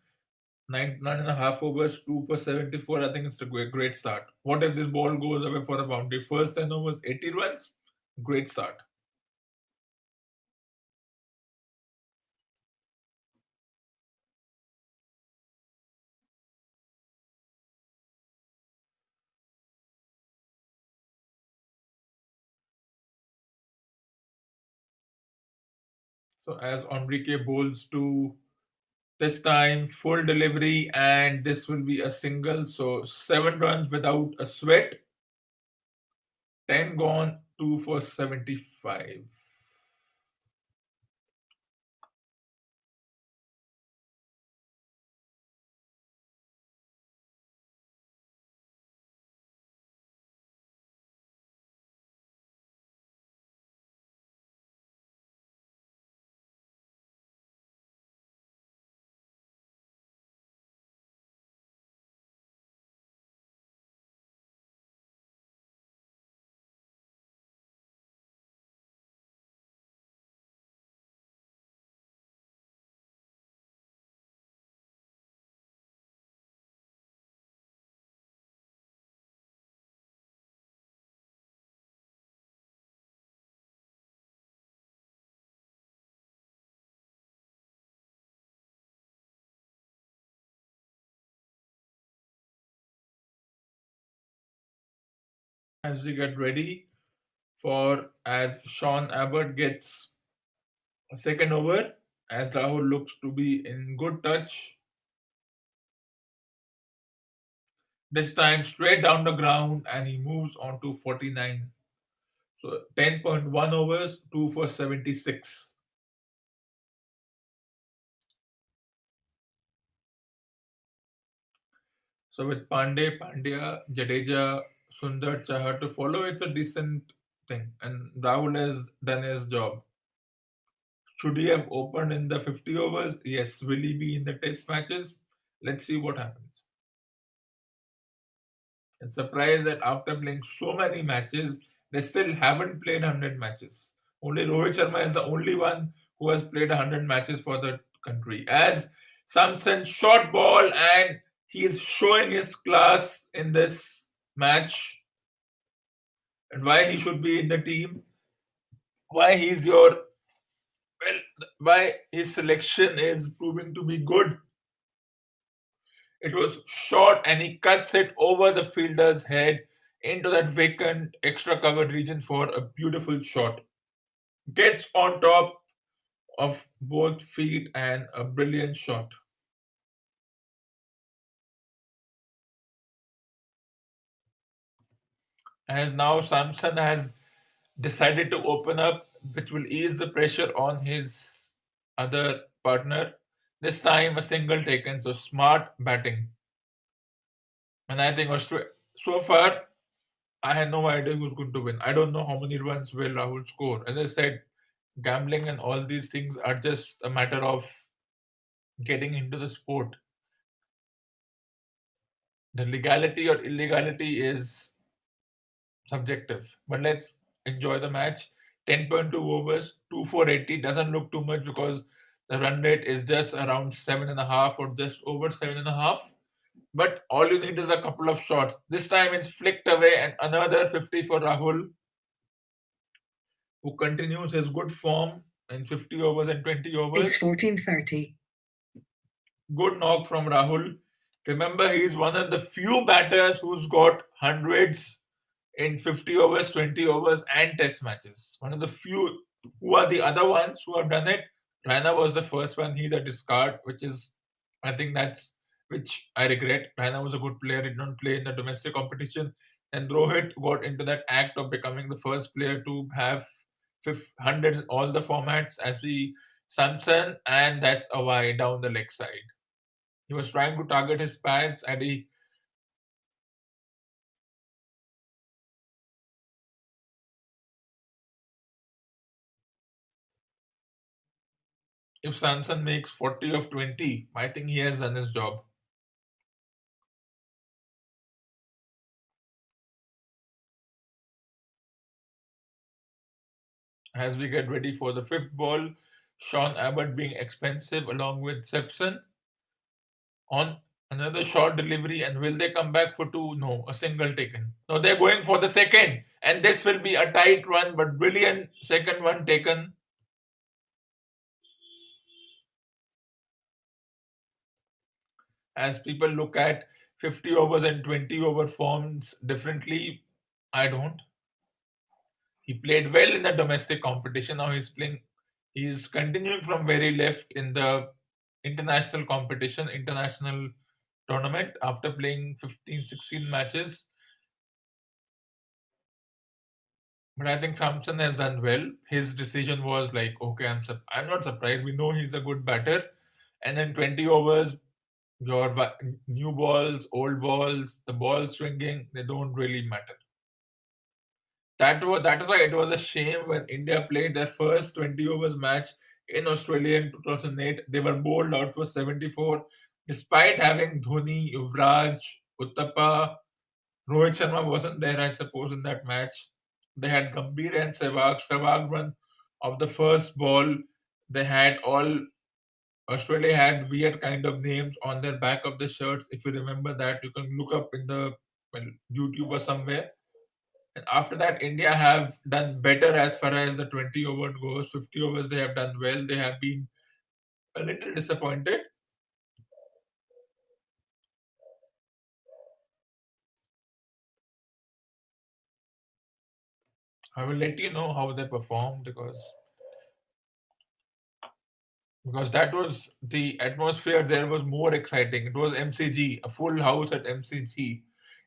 9.5 overs, 2 for 74. I think it's a great start. What if this ball goes away for a boundary? First 10 overs, 80 runs. Great start. So as Enrique bowls to this time, full delivery, and this will be a single. So 7 runs without a sweat. 10 gone, 2 for 75. As we get ready for as Sean Abbott gets a second over, as Rahul looks to be in good touch. This time straight down the ground, and he moves on to 49. So 10.1 overs, 2 for 76. So with Pandya, Jadeja, Sundar, Chahar to follow, it's a decent thing. And Rahul has done his job. Should he have opened in the 50 overs? Yes. Will he be in the test matches? Let's see what happens. And surprised that after playing so many matches, they still haven't played 100 matches. Only Rohit Sharma is the only one who has played 100 matches for the country. As Samson short ball, and he is showing his class in this match and why he should be in the team, why he's your well, why his selection is proving to be good. It was short, and he cuts it over the fielder's head into that vacant extra covered region for a beautiful shot. Gets on top of both feet, and a brilliant shot. And now Samson has decided to open up, which will ease the pressure on his other partner. This time a single taken, so smart batting. And I think so far I had no idea who's going to win. I don't know how many runs will Rahul score. As I said, gambling and all these things are just a matter of getting into the sport. The legality or illegality is subjective. But let's enjoy the match. 10.2 overs, 2 for 80 doesn't look too much because the run rate is just around 7.5 or just over 7.5. But all you need is a couple of shots. This time it's flicked away, and another 50 for Rahul, who continues his good form in 50 overs and 20 It's overs. 14:30. Good knock from Rahul. Remember, he's one of the few batters who's got hundreds in 50 overs, 20 overs, and test matches. One of the few. Who are the other ones who have done it? Raina was the first one. He's a discard, which is, I think that's which I regret. Raina was a good player, did not play in the domestic competition. And Rohit got into that act of becoming the first player to have 100 in all the formats as the Samson, and that's a wide down the leg side. He was trying to target his pads, and if Samson makes 40 of 20, I think he has done his job. As we get ready for the fifth ball, Sean Abbott being expensive along with Sepson on another short delivery. And will they come back for two? No, a single taken. No, they're going for the second. And this will be a tight one, but brilliant second one taken. As people look at 50 overs and 20 over forms differently, I don't. He played well in the domestic competition. Now he's playing, he's continuing from where he left in the international competition, international tournament after playing 15, 16 matches. But I think Samson has done well. His decision was like, okay, I'm not surprised. We know he's a good batter. And then 20 overs, your new balls, old balls, the ball swinging, they don't really matter. That is why it was a shame when India played their first 20 overs match in Australia in 2008. They were bowled out for 74, despite having Dhoni, Yuvraj, Uttapa. Rohit Sharma wasn't there, I suppose, in that match. They had Gambhir and Sehwag. Sehwag run of the first ball. They had all Australia had weird kind of names on their back of the shirts. If you remember that, you can look up in the well, YouTube or somewhere. And after that, India have done better as far as the 20 over goes. 50 overs, they have done well. They have been a little disappointed. I will let you know how they perform because that was the atmosphere there was more exciting. It was MCG, a full house at MCG.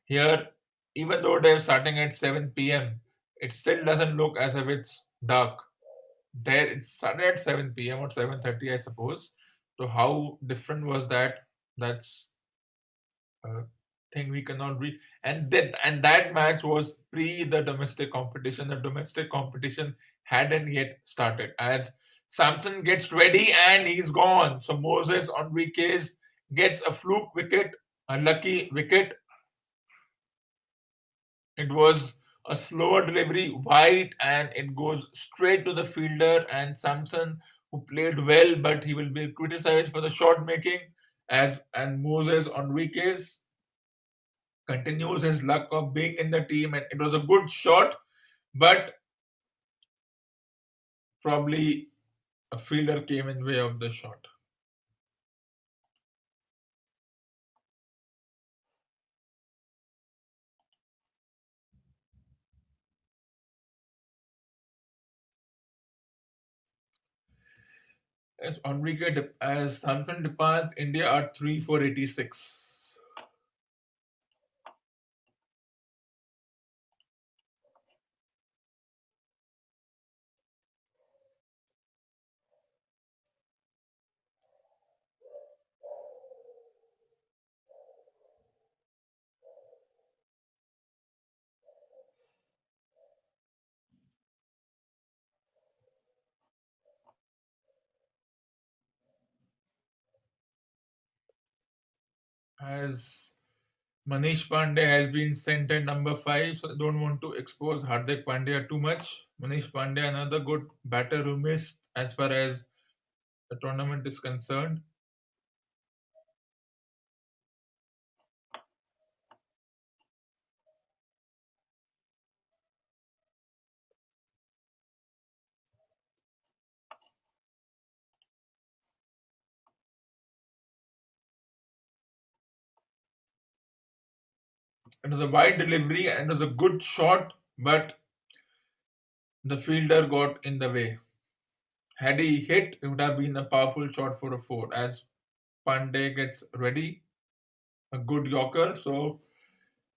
Here, even though they're starting at 7 p.m., it still doesn't look as if it's dark. There, it started at 7 p.m. or 7:30, I suppose. So how different was that? That's thing we cannot read. And that match was pre the domestic competition. The domestic competition hadn't yet started. As Samson gets ready and he's gone. So Moses Enriquez gets a fluke wicket, a lucky wicket. It was a slower delivery, wide, and it goes straight to the fielder. And Samson, who played well, but he will be criticized for the shot making, as and Moses Enriquez continues his luck of being in the team, and it was a good shot, but probably a fielder came in way of the shot. As Samson departs, India are 3 for 86. As Manish Pandey has been sent at number 5, so I don't want to expose Hardik Pandya too much. Manish Pandey, another good batter who missed as far as the tournament is concerned. It was a wide delivery and it was a good shot, but the fielder got in the way. Had he hit, it would have been a powerful shot for a four. As Pandey gets ready, a good Yorker. So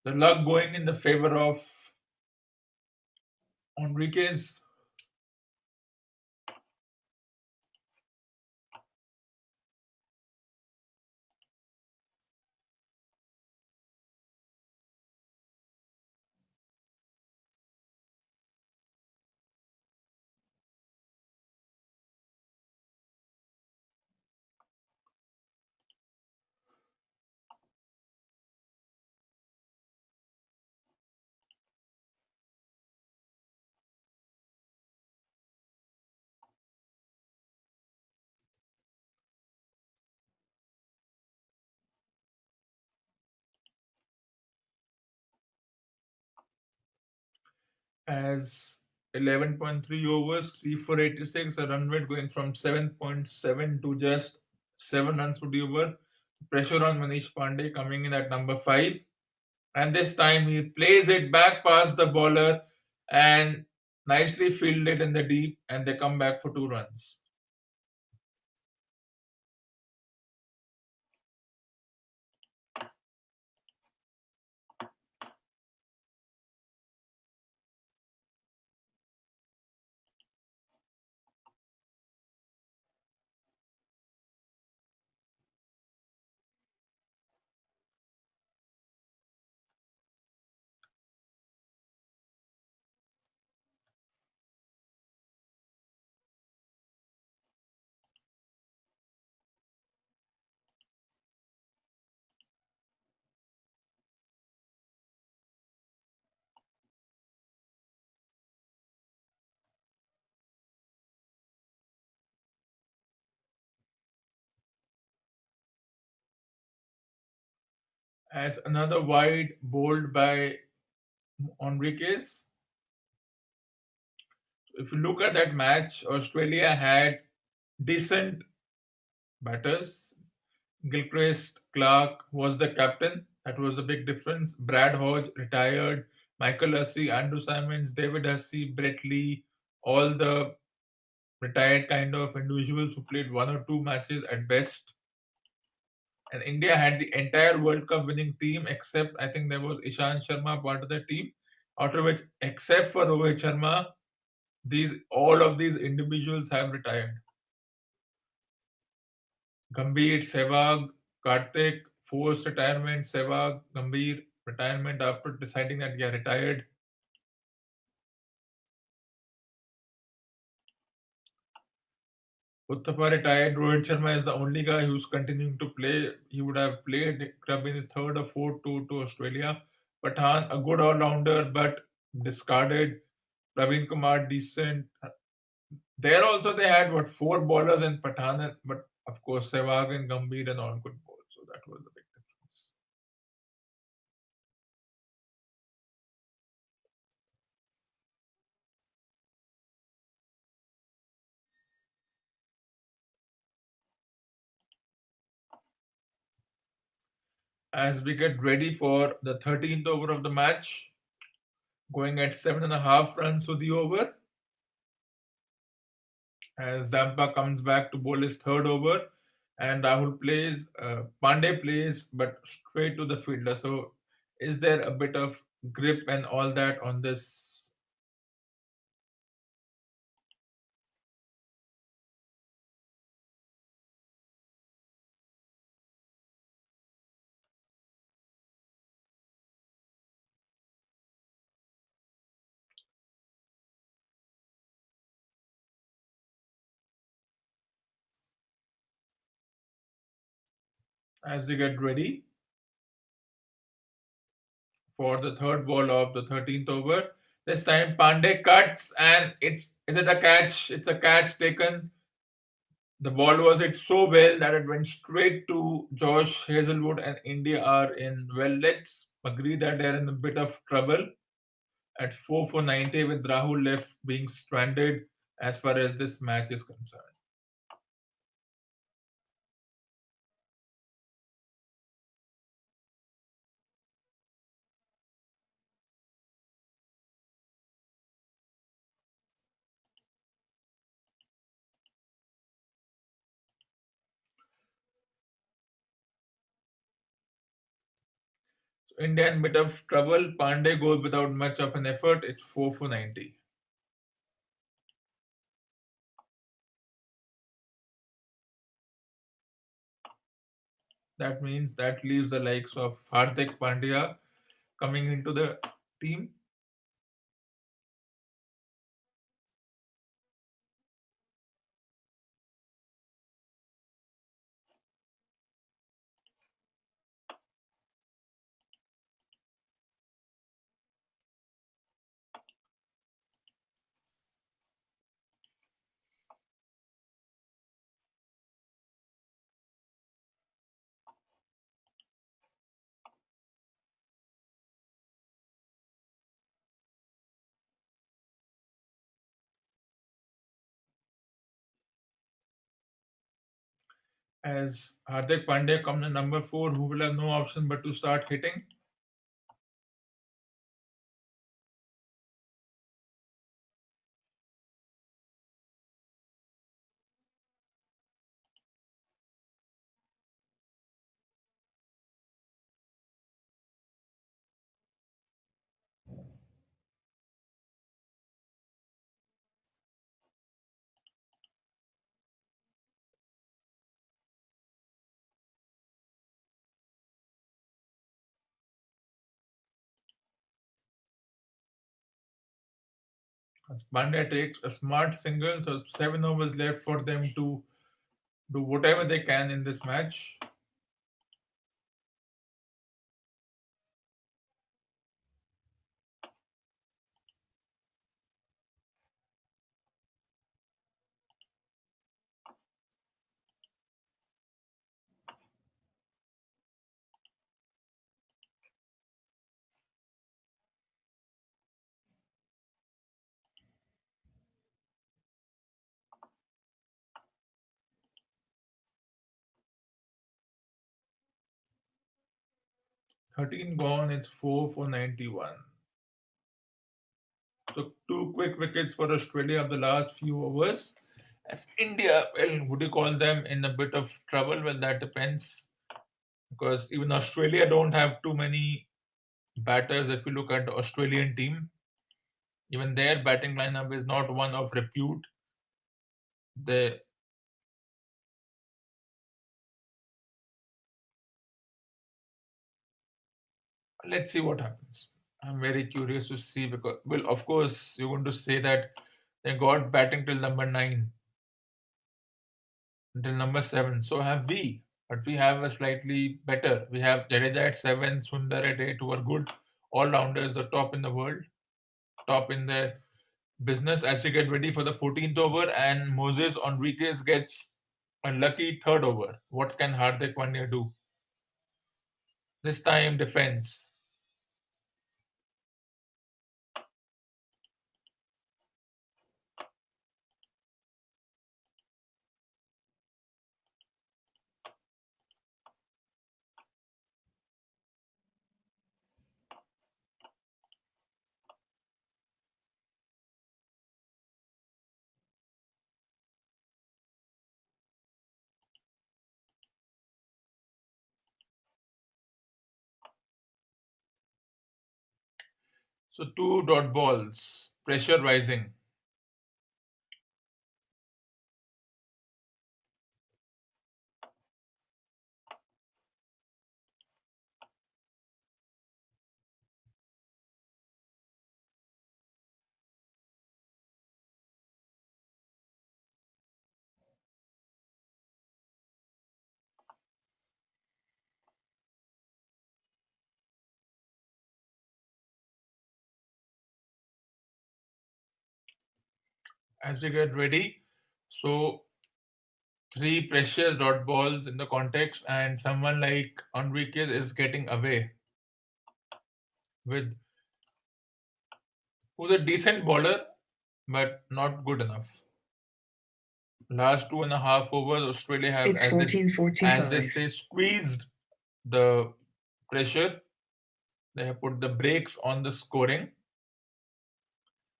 the luck going in the favor of Enriquez. As 11.3 overs, 3 for 86, a run rate going from 7.7 to just 7 runs per over. Pressure on Manish Pandey coming in at number 5. And this time he plays it back past the bowler and nicely fielded in the deep, and they come back for 2 runs. As another wide bowled by Enriquez. If you look at that match, Australia had decent batters. Gilchrist Clark was the captain. That was a big difference. Brad Hodge retired. Michael Hussey, Andrew Simons, David Hussey, Brett Lee, all the retired kind of individuals who played 1 or 2 matches at best. And India had the entire World Cup winning team except I think there was Ishan Sharma part of the team. Out of which, except for Rohit Sharma, these all of these individuals have retired. Gambhir, Sehwag, Karthik, forced retirement, Sehwag, Gambhir, retirement after deciding that he retired. Uthappa retired. Rohit Sharma is the only guy who's continuing to play. He would have played, could have been his third or fourth to Australia. Pathan, a good all-rounder, but discarded. Praveen Kumar, decent. There also they had, 4 bowlers in Pathan, but of course Sehwag and Gambhir and all good bowls. So that was the big difference. As we get ready for the 13th over of the match, going at 7.5 runs to the over, as Zampa comes back to bowl his third over, and Rahul plays, Pandey plays, but straight to the fielder. So, is there a bit of grip and all that on this? As we get ready for the third ball of the 13th over, this time Pandey cuts, and is it a catch? It's a catch taken. The ball was hit so well that it went straight to Josh Hazelwood, and India are in. Well, let's agree that they're in a bit of trouble at 4 for 90 with Rahul left being stranded as far as this match is concerned. India in bit of trouble. Pandey goes without much of an effort. It's 4 for 90. That means that leaves the likes of Hardik Pandya coming into the team. As Hardik Pandya comes in number 4, who will have no option but to start hitting. As Pandya takes a smart single, so 7 overs left for them to do whatever they can in this match. 13 gone, it's 4 for 91. So 2 quick wickets for Australia of the last few overs. As India, well, would you call them in a bit of trouble? Well, that depends because even Australia don't have too many batters. If you look at the Australian team, even their batting lineup is not one of repute. They Let's see what happens. I'm very curious to see because, well, of course, you're going to say that they got batting till number 9, until number 7. So have we, but we have a slightly better. We have Jadeja at 7, Sundar at 8, who are good all rounders, the top in the world, top in their business as they get ready for the 14th over. And Moses Enriquez gets a lucky third over. What can Hardik Pandya do? This time, defense. So, 2 dot balls, pressure rising. As we get ready. So, 3 precious dot balls in the context, and someone like Enriquez is getting away with who's a decent bowler, but not good enough. Last 2.5 overs, Australia have, It's as they 14:45. say, squeezed the pressure. They have put the brakes on the scoring.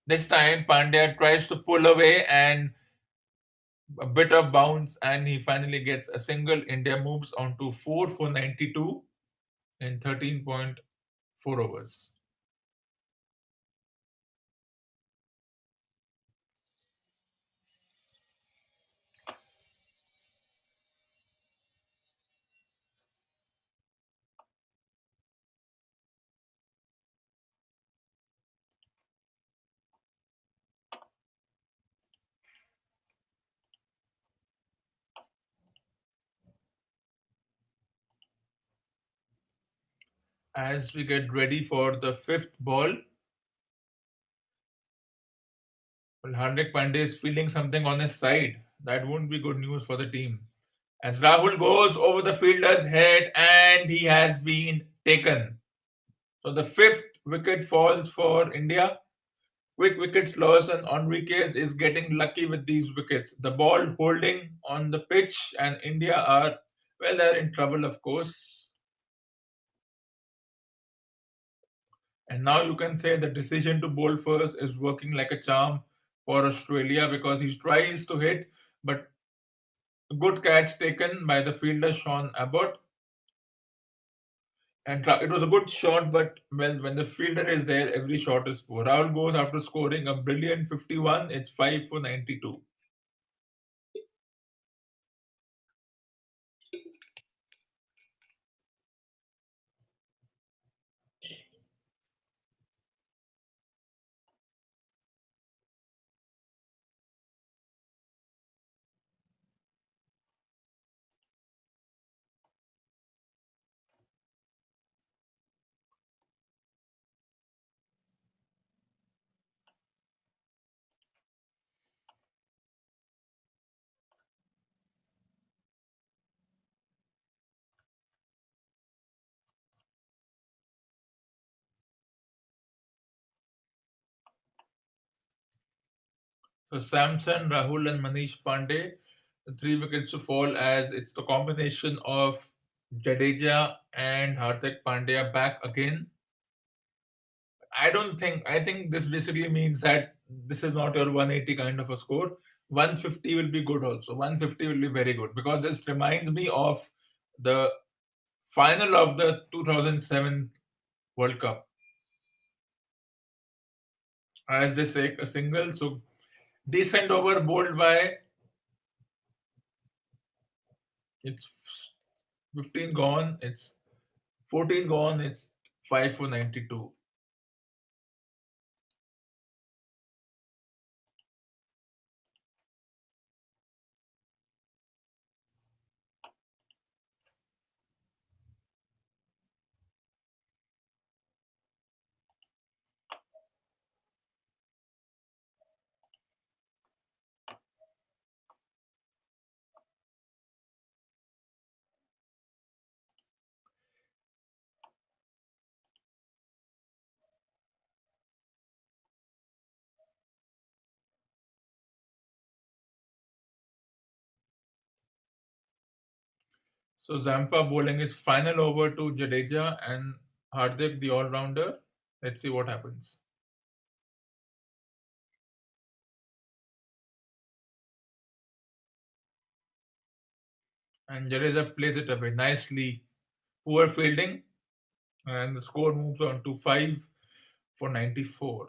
This time, Pandya tries to pull away and a bit of bounce, and he finally gets a single. India moves on to 4 for 92 in 13 point. 4 overs. As we get ready for the fifth ball, well, Hardik Pandey is feeling something on his side. That won't be good news for the team. As Rahul goes over the fielder's head and he has been taken. So the fifth wicket falls for India. Quick wickets loss, and Enriquez is getting lucky with these wickets. The ball holding on the pitch, and India are, well, they're in trouble, of course. And now you can say the decision to bowl first is working like a charm for Australia because he tries to hit, but a good catch taken by the fielder Sean Abbott. And it was a good shot, but well, when the fielder is there, every shot is poor. Rahul goes after scoring a brilliant 51. It's 5 for 92. So Samson, Rahul, and Manish Pandey, the three wickets to fall as it's the combination of Jadeja and Hardik Pandya back again. I think this basically means that this is not your 180 kind of a score. 150 will be good also. 150 will be very good because this reminds me of the final of the 2007 World Cup. As they say, a single. So decent over bowled by, it's 15 gone, it's 14 gone, it's 5 for 92. So Zampa bowling his final over to Jadeja and Hardik, the all rounder. Let's see what happens. And Jadeja plays it away nicely. Poor fielding, and the score moves on to 5 for 94.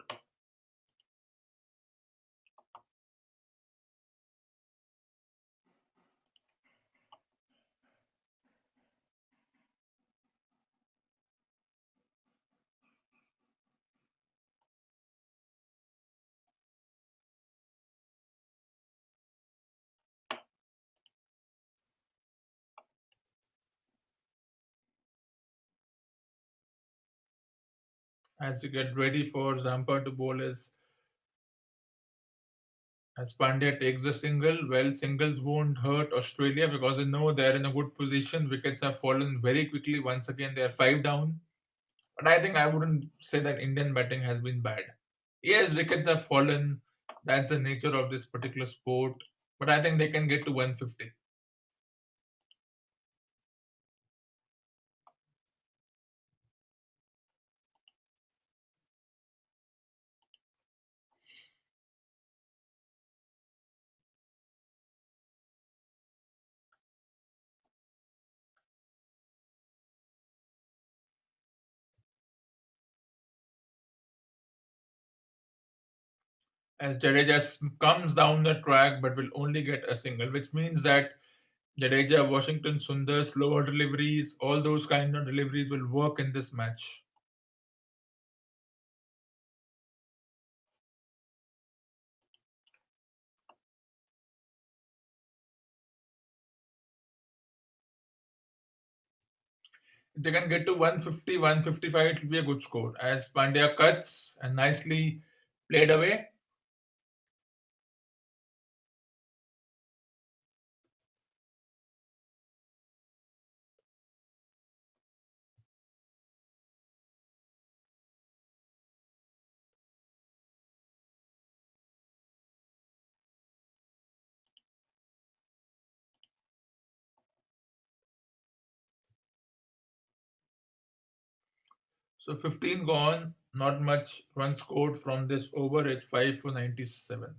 As you get ready for Zampa to bowl as Pandya takes the single, well, singles won't hurt Australia because they know they're in a good position. Wickets have fallen very quickly. Once again, they are 5 down. But I think I wouldn't say that Indian batting has been bad. Yes, wickets have fallen. That's the nature of this particular sport. But I think they can get to 150. as Jadeja comes down the track but will only get a single, which means that Jadeja, Washington Sundar, slower deliveries, all those kind of deliveries will work in this match. If they can get to 150, 155, it will be a good score. As Pandya cuts and nicely played away. So 15 gone, not much run scored from this over at 5 for 97.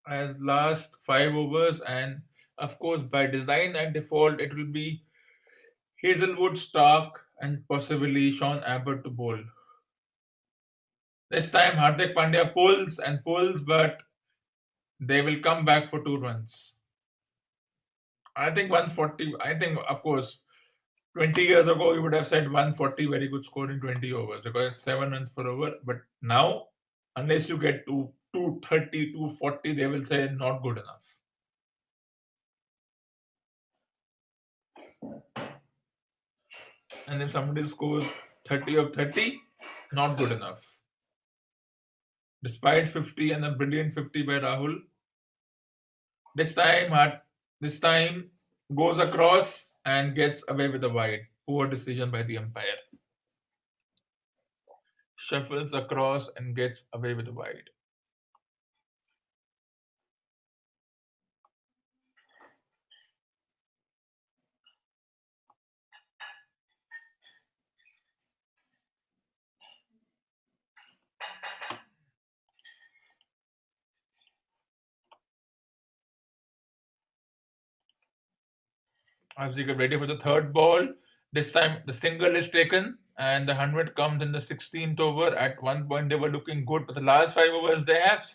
As last 5 overs, and of course, by design and default, it will be Hazelwood, Stark, and possibly Sean Abbott to bowl. This time, Hardik Pandya pulls and pulls, but they will come back for 2 runs. I think 140. I think, of course, 20 years ago, you would have said 140, very good score in 20 overs because it's 7 runs per over. But now, unless you get to 230, 240, they will say not good enough. And if somebody scores 30 of 30, not good enough. Despite 50 and a brilliant 50 by Rahul, this time this time goes across and gets away with a wide. Poor decision by the umpire. Shuffles across and gets away with a wide. As we get ready for the third ball, this time the single is taken and the 100 comes in the 16th over. At one point, they were looking good, but the last 5 overs they have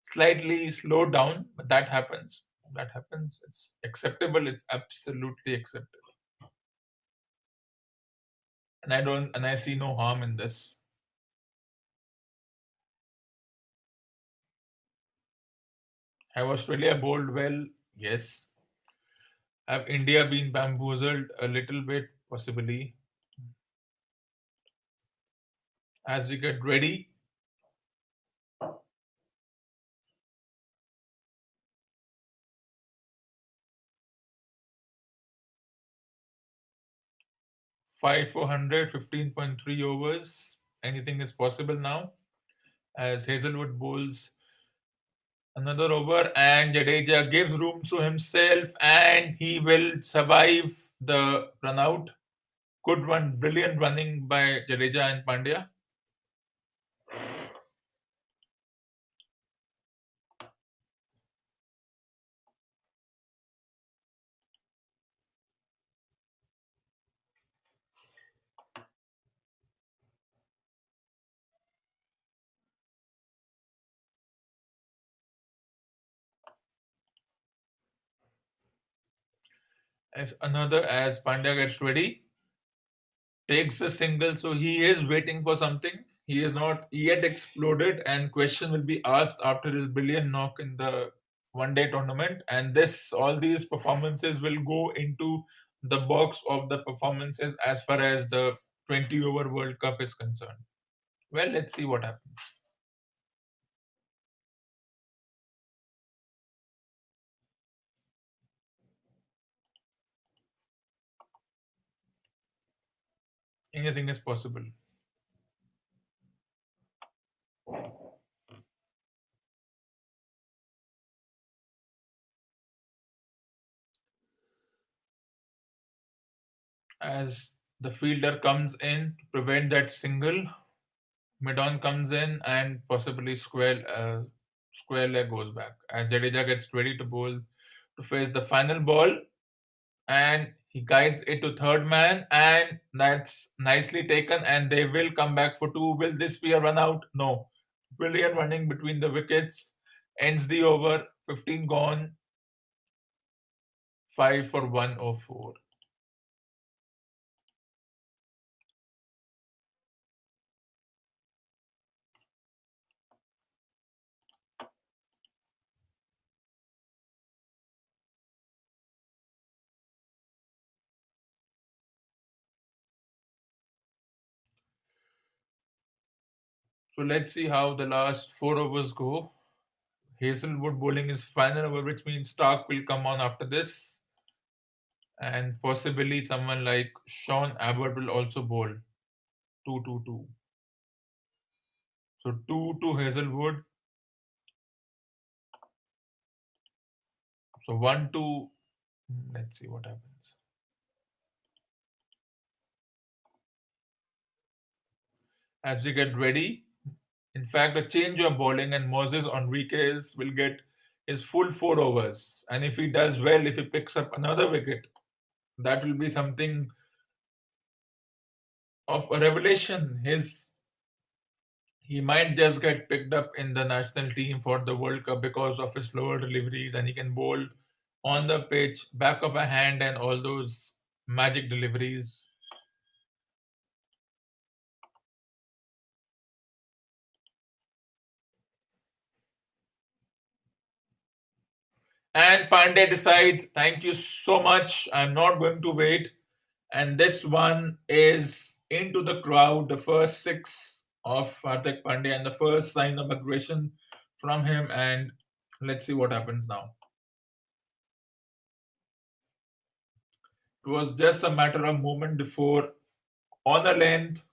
slightly slowed down. But that happens. That happens. It's acceptable. It's absolutely acceptable. And I see no harm in this. Have Australia bowled well? Yes. Have India been bamboozled a little bit? Possibly. As we get ready, 5 for 100, 15.3 overs. Anything is possible now. As Hazelwood bowls another over, and Jadeja gives room to himself, and he will survive the run out. Good one, brilliant running by Jadeja and Pandya. As Pandya gets ready, takes a single, so he is waiting for something. He is not yet exploded, and question will be asked after his brilliant knock in the one-day tournament. And all these performances will go into the box of the performances as far as the 20 over World Cup is concerned. Well, let's see what happens. Anything is possible. As the fielder comes in to prevent that single, mid-on comes in and possibly square leg goes back. As Jadeja gets ready to bowl to face the final ball, and he guides it to third man, and that's nicely taken. And they will come back for two. Will this be a run out? No. Brilliant running between the wickets ends the over. 15 gone, 5 for 104. So let's see how the last 4 overs go. Hazelwood bowling is final over, which means Stark will come on after this, and possibly someone like Sean Abbott will also bowl. 2-2-2. So 2 to Hazelwood. So 1-2. Let's see what happens. As we get ready, in fact, a change of bowling, and Moses Enriquez will get his full 4 overs. And if he does well, if he picks up another wicket, that will be something of a revelation. He might just get picked up in the national team for the World Cup because of his slower deliveries, and he can bowl on the pitch, back of a hand, and all those magic deliveries. And Pandey decides, thank you so much, I'm not going to wait. And this one is into the crowd, the first six of Hardik Pandey, and the first sign of aggression from him. And let's see what happens now. It was just a matter of moment before, on a length,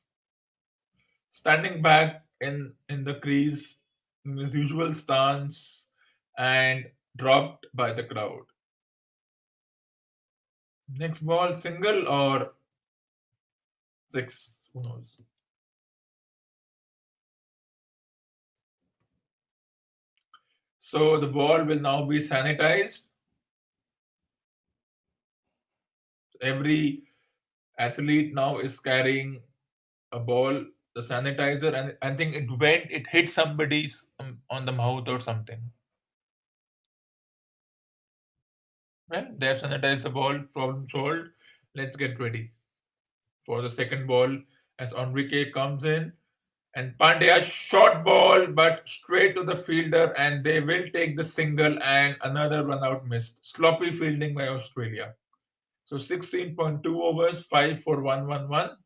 standing back in the crease in his usual stance, and dropped by the crowd. Next ball, single or six, who knows. So the ball will now be sanitized. Every athlete now is carrying a ball, the sanitizer, and I think it hit somebody's on the mouth or something. Well, they have sanitized the ball, problem solved. Let's get ready for the second ball as Enrique comes in. And Pandya short ball, but straight to the fielder, and they will take the single, and another run out missed. Sloppy fielding by Australia. So 16.2 overs, 5 for 111.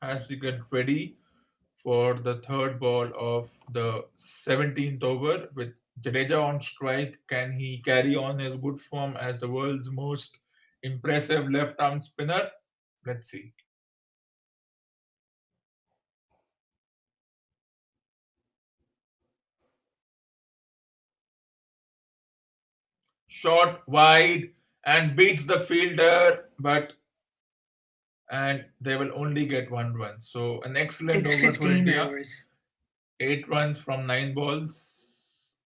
As we get ready for the third ball of the 17th over with Jadeja on strike. Can he carry on his good form as the world's most impressive left arm spinner? Let's see. Shot wide and beats the fielder, but and they will only get 1 run. So an excellent It's over for 15 India. hours. 8 runs from 9 balls.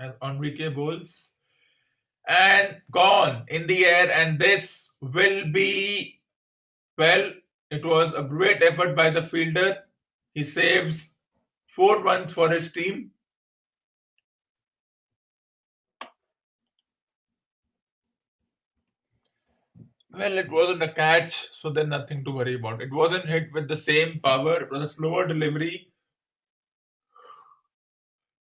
as Enrique bowls. And gone in the air, and this will be, well, it was a great effort by the fielder. He saves 4 runs for his team. Well, it wasn't a catch, so then nothing to worry about. It wasn't hit with the same power, it was a slower delivery.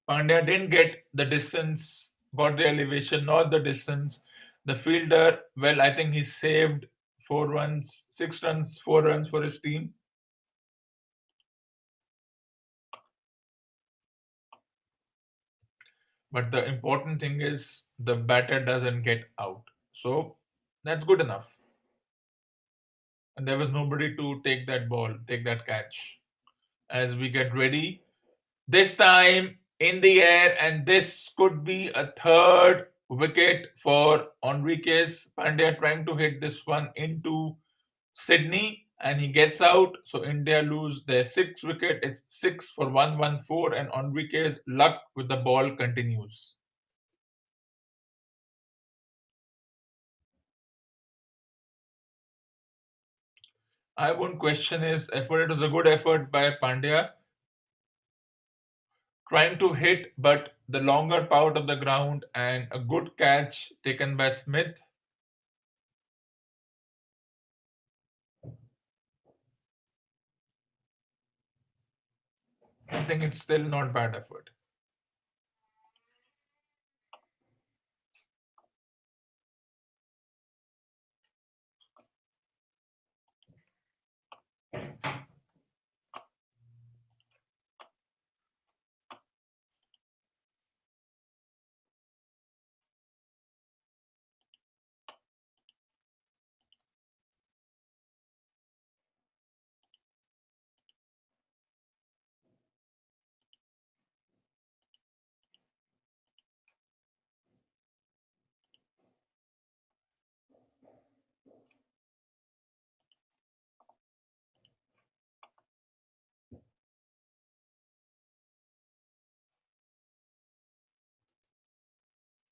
Pandya didn't get the distance, got the elevation, not the distance. The fielder, well, I think he saved 4 runs, 6 runs, 4 runs for his team. But the important thing is the batter doesn't get out. So that's good enough. And there was nobody to take that ball, take that catch. As we get ready, this time in the air, and this could be a third wicket for Enriquez. Pandya trying to hit this one into Sydney, and he gets out. So India lose their sixth wicket. It's 6 for 114, and Enriquez luck with the ball continues. I won't question his effort. It was a good effort by Pandya, trying to hit, but the longer part of the ground, and a good catch taken by Smith. I think it's still not bad effort.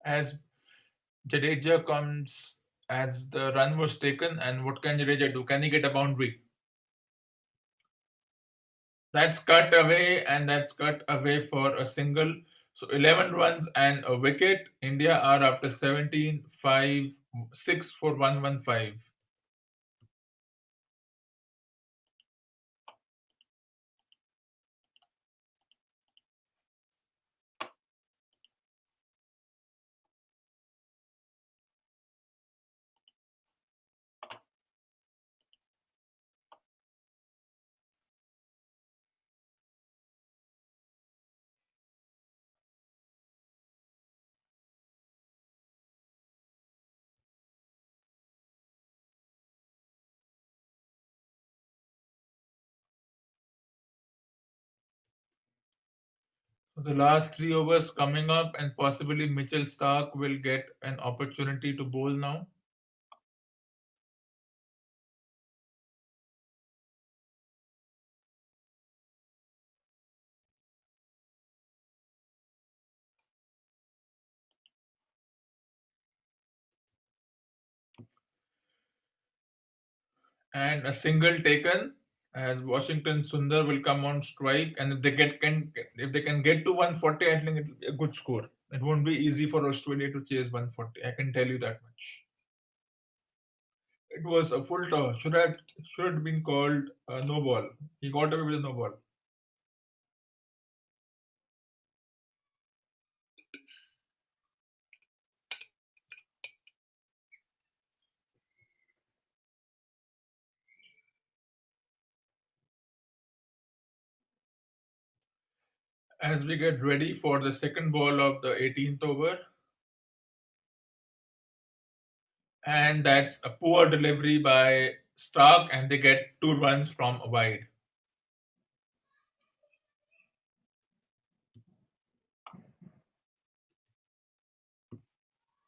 As Jadeja comes, as the run was taken, and what can Jadeja do? Can he get a boundary? That's cut away, and that's cut away for a single. So 11 runs and a wicket. India are after 17, 5, 6 for 115. So the last 3 overs coming up, and possibly Mitchell Stark will get an opportunity to bowl now. And a single taken, as Washington Sundar will come on strike, and if they can get to 140, I think it'll be a good score. It won't be easy for Australia to chase 140. I can tell you that much. It was a full toss. Should have been called a no ball. He got away with a no ball. As we get ready for the second ball of the 18th over, and that's a poor delivery by Stark, and they get 2 runs from wide.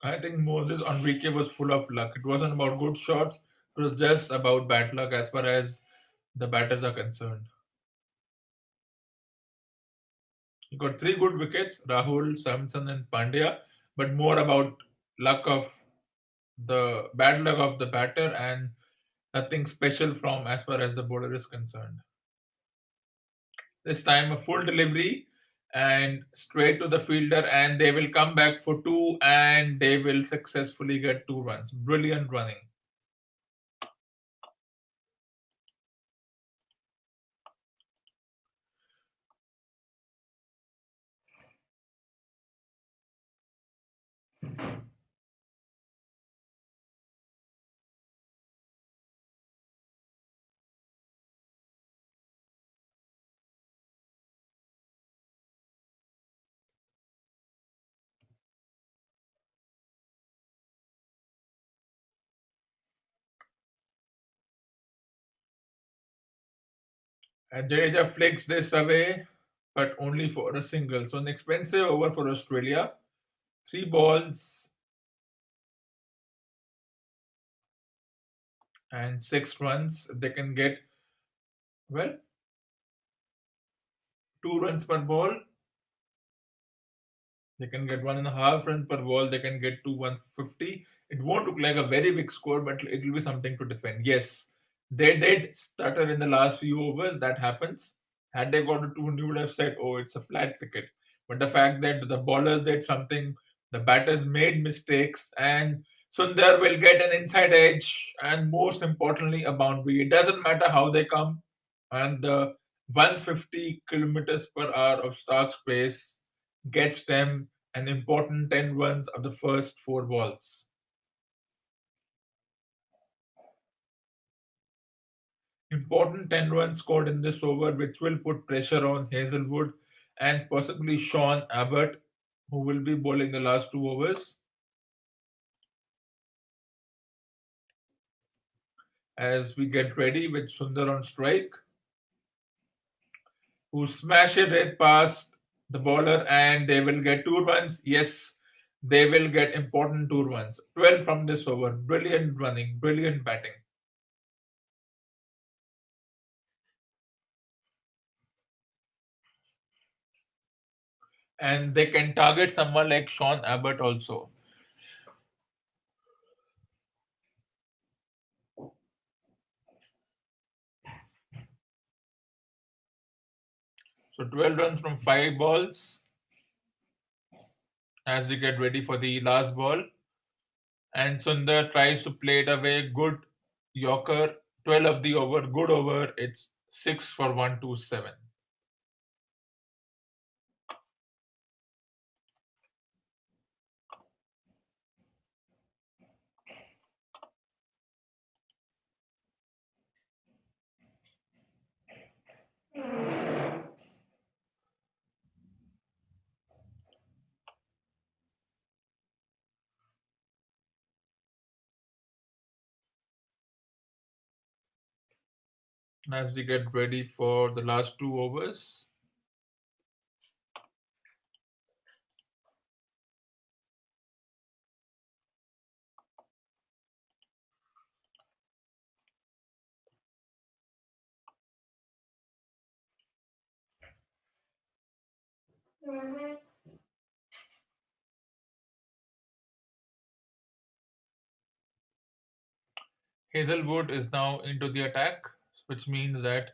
I think Moses Enrique was full of luck. It wasn't about good shots, it was just about bad luck as far as the batters are concerned. He got three good wickets, Rahul, Samson, and Pandya, but more about luck of the bad luck of the batter and nothing special from as far as the bowler is concerned. This time a full delivery and straight to the fielder, and they will come back for two and they will successfully get 2 runs. Brilliant running. And Jadeja flicks this away, but only for a single. So an expensive over for Australia. 3 balls and 6 runs. They can get, well, 2 runs per ball. They can get 1.5 runs per ball. They can get to 150. It won't look like a very big score, but it will be something to defend. Yes, they did stutter in the last few overs. That happens. Had they got to 2, you would have said, oh, it's a flat cricket. But the fact that the bowlers did something, the batters made mistakes, and Sundar will get an inside edge, and most importantly, a boundary. It doesn't matter how they come, and the 150 kilometers per hour of Stark's pace gets them an important 10 runs of the first 4 balls. Important 10 runs scored in this over, which will put pressure on Hazelwood and possibly Sean Abbott, who will be bowling the last 2 overs. As we get ready with Sundar on strike, who smashed it past the bowler, and they will get 2 runs. Yes, they will get important 2 runs. 12 from this over. Brilliant running, brilliant batting. And they can target someone like Sean Abbott also. So 12 runs from 5 balls as we get ready for the last ball. And Sundar tries to play it away. Good Yorker. 12 of the over. Good over. It's 6 for 127. As we get ready for the last 2 overs. Hazelwood is now into the attack, which means that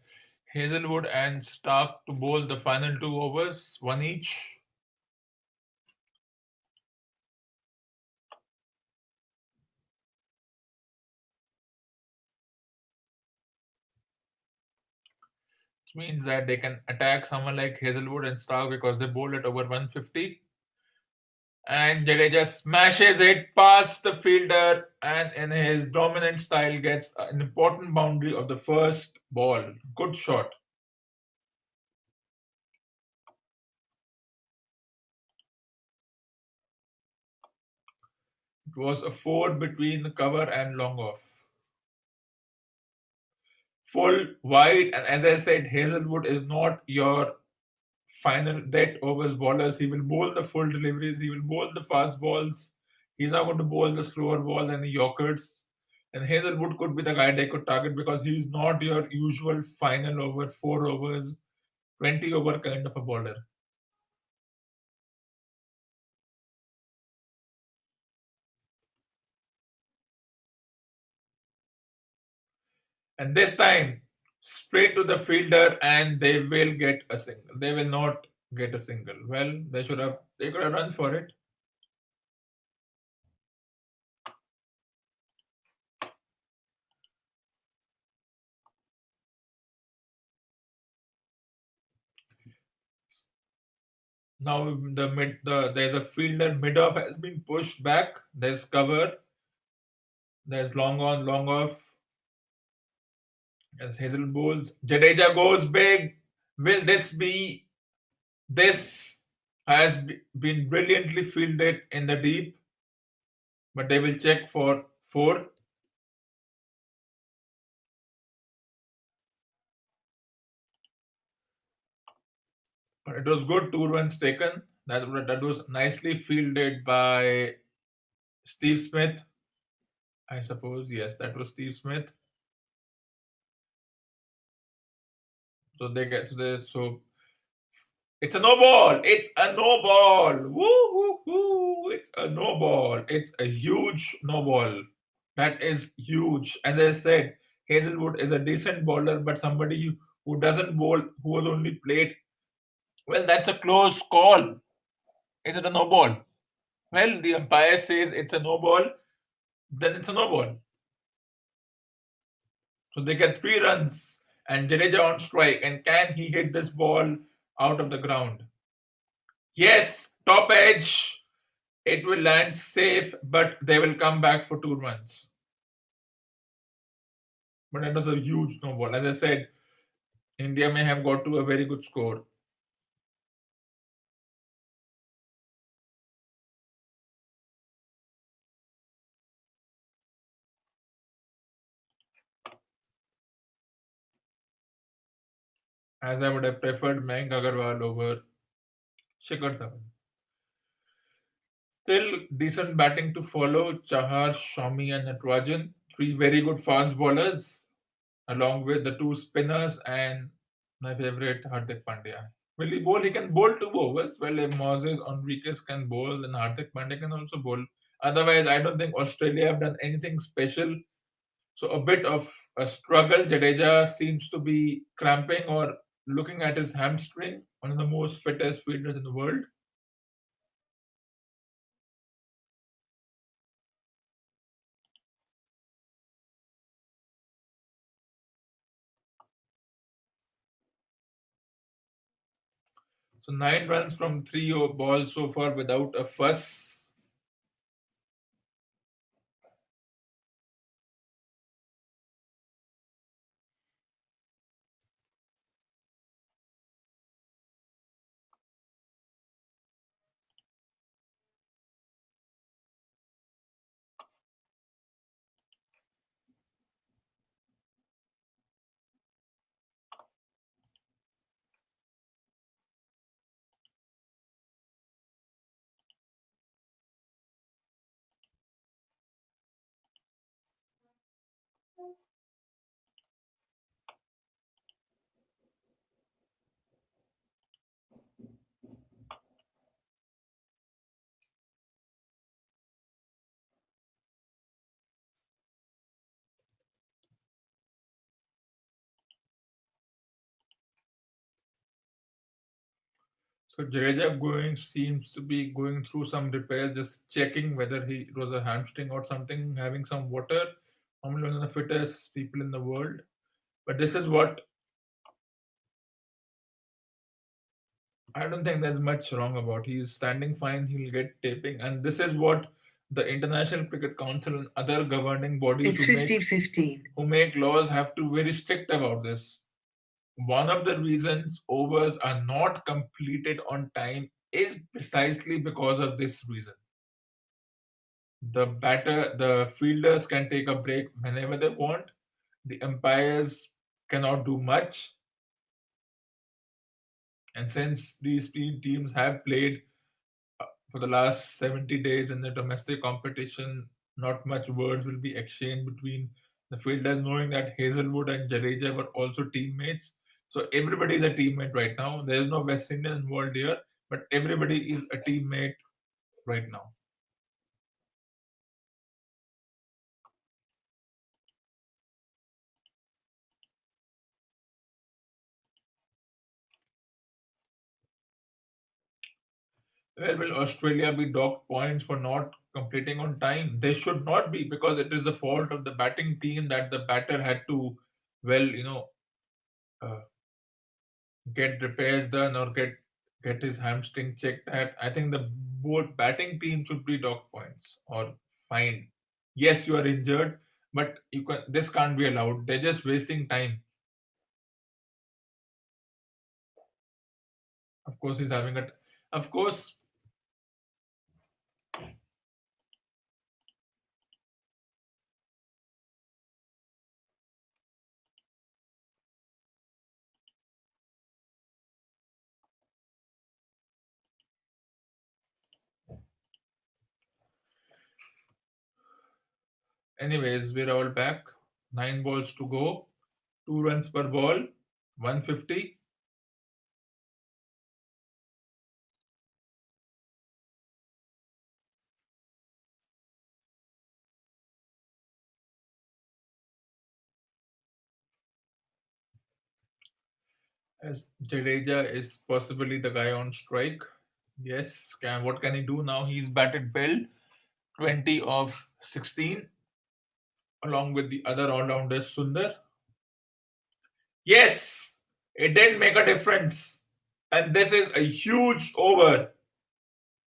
Hazelwood and Stark to bowl the final 2 overs, one each. Which means that they can attack someone like Hazelwood and Stark because they bowl at over 150. And Jadeja smashes it past the fielder and in his dominant style gets an important boundary of the first ball. Good shot. It was a 4 between the cover and long off. Full wide, and as I said, Hazelwood is not your final dead overs bowlers. He will bowl the full deliveries, he will bowl the fast balls. He's not going to bowl the slower ball and the Yorkers. And Hazelwood could be the guy they could target because he's not your usual final over, 4 overs, 20 over kind of a bowler. And this time, straight to the fielder, and they will get a single. They will not get a single. Well, they could have run for it. Now there's a fielder mid off has been pushed back. There's cover. There's long on, long off. As Hazel bowls, Jadeja goes big. Will this be? This has been brilliantly fielded in the deep, but they will check for four. But it was good 2 runs taken. That was nicely fielded by Steve Smith. I suppose yes, that was Steve Smith. So they get to the so it's a no ball. It's a no ball. Woo hoo hoo! It's a no ball. It's a huge no ball. That is huge. As I said, Hazelwood is a decent bowler, but somebody who doesn't bowl, who has only played, well, that's a close call. Is it a no ball? Well, the umpire says it's a no ball, then it's a no ball. So they get 3 runs and Jadeja on strike. And can he hit this ball out of the ground? Yes, top edge. It will land safe, but they will come back for 2 runs. But it was a huge no ball. As I said, India may have got to a very good score. As I would have preferred Mayank Agarwal over Shikhar Dhawan. Still decent batting to follow. Chahar, Shami, and Natarajan. 3 very good fast bowlers, along with the 2 spinners and my favorite Hardik Pandya. Will he bowl? He can bowl 2 overs. Well, if Moses Enriquez can bowl, then Hardik Pandya can also bowl. Otherwise, I don't think Australia have done anything special. So a bit of a struggle. Jadeja seems to be cramping or looking at his hamstring. One of the most fittest fielders in the world. So 9 runs from 3 balls so far without a fuss. So Jadeja going seems to be going through some repairs, just checking whether he it was a hamstring or something, having some water. Normally one of the fittest people in the world. But this is what I don't think there's much wrong about. He's standing fine, he'll get taping. And this is what the International Cricket Council and other governing bodies It's 15:15. who make laws have to be very strict about this. One of the reasons overs are not completed on time is precisely because of this reason. The fielders can take a break whenever they want. The umpires cannot do much. And since these teams have played for the last 70 days in the domestic competition, not much words will be exchanged between the fielders, knowing that Hazelwood and Jadeja were also teammates. So everybody is a teammate right now. There is no West Indian involved here, but everybody is a teammate right now. Well, will Australia be docked points for not completing on time? They should not be, because it is the fault of the batting team that the batter had to, well, uh, get repairs done or get his hamstring checked at. I think the both batting team should be docked points or fined. Yes, you are injured, but this can't be allowed. They're just wasting time. Of course, he's having a. Of course, anyways, we're all back. 9 balls to go. 2 runs per ball. 150. As Jadeja is possibly the guy on strike. Yes, what can he do now? He's batted well, 20 of 16, along with the other all-rounders, Sundar. Yes, it did make a difference. And this is a huge over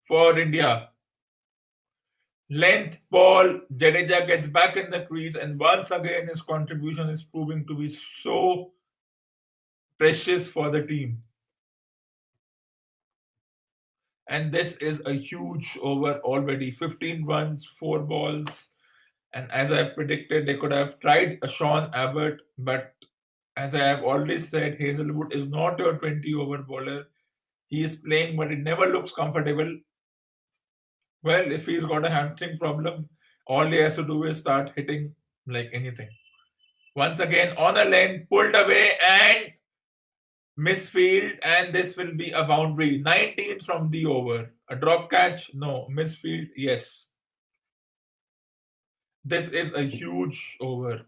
for India. Length ball, Jadeja gets back in the crease, and once again his contribution is proving to be so precious for the team. And this is a huge over already. 15 runs, 4 balls. And as I predicted, they could have tried a Sean Abbott, but as I have already said, Hazelwood is not your 20 over bowler. He is playing, but it never looks comfortable. Well, if he's got a hamstring problem, all he has to do is start hitting like anything. Once again, on a lane, pulled away and misfield, and this will be a boundary. 19 from the over. A drop catch? No. Misfield? Yes. This is a huge over.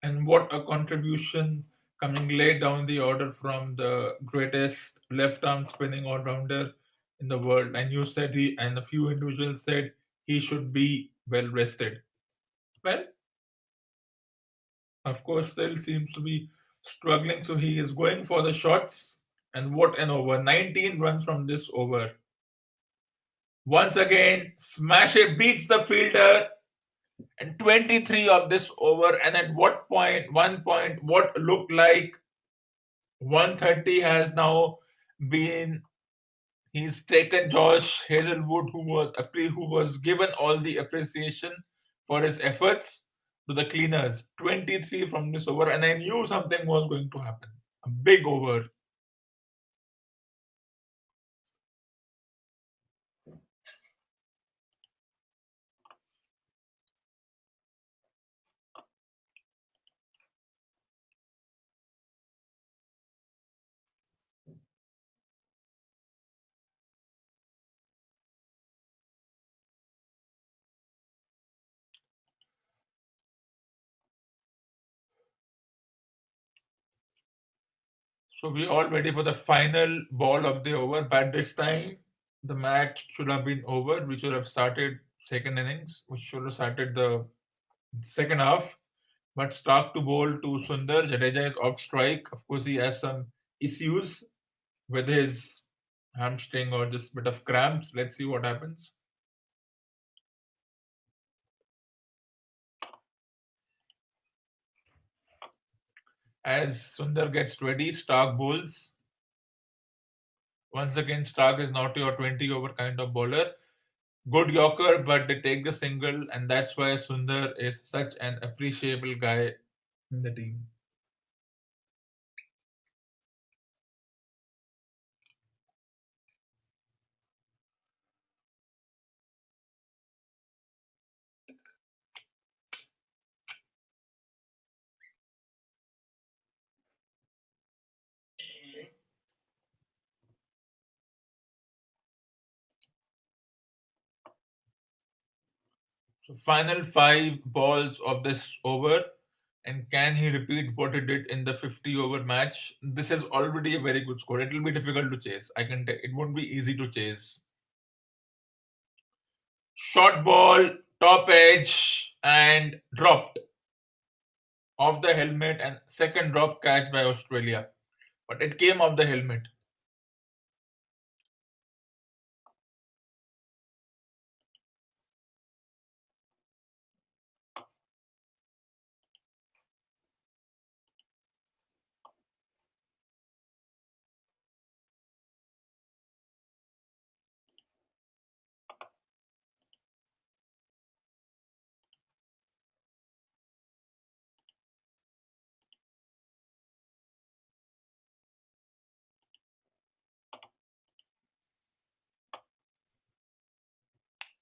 And what a contribution coming late down the order from the greatest left arm spinning all rounder in the world. And you said and a few individuals said he should be well rested. Well, of course, still seems to be struggling. So he is going for the shots. And what an over. 19 runs from this over. Once again, smash it, beats the fielder. And 23 of this over. And at what point, 1 point, what looked like 130 has now been. He's taken Josh Hazelwood, who was given all the appreciation for his efforts, to the cleaners. 23 from this over, and I knew something was going to happen. A big over. So we all ready for the final ball of the over. But this time, the match should have been over. We should have started second innings. We should have started the second half. But Stark to bowl to Sundar. Jadeja is off strike. Of course, he has some issues with his hamstring or just bit of cramps. Let's see what happens. As Sundar gets ready, Stark bowls. Once again, Stark is not your 20 over kind of bowler. Good Yorker, but they take the single, and that's why Sundar is such an appreciable guy in the team. So final 5 balls of this over. And can he repeat what he did in the 50 over match? This is already a very good score. It will be difficult to chase. I can tell it won't be easy to chase. Short ball, top edge, and dropped off the helmet, and second drop catch by Australia. But it came off the helmet.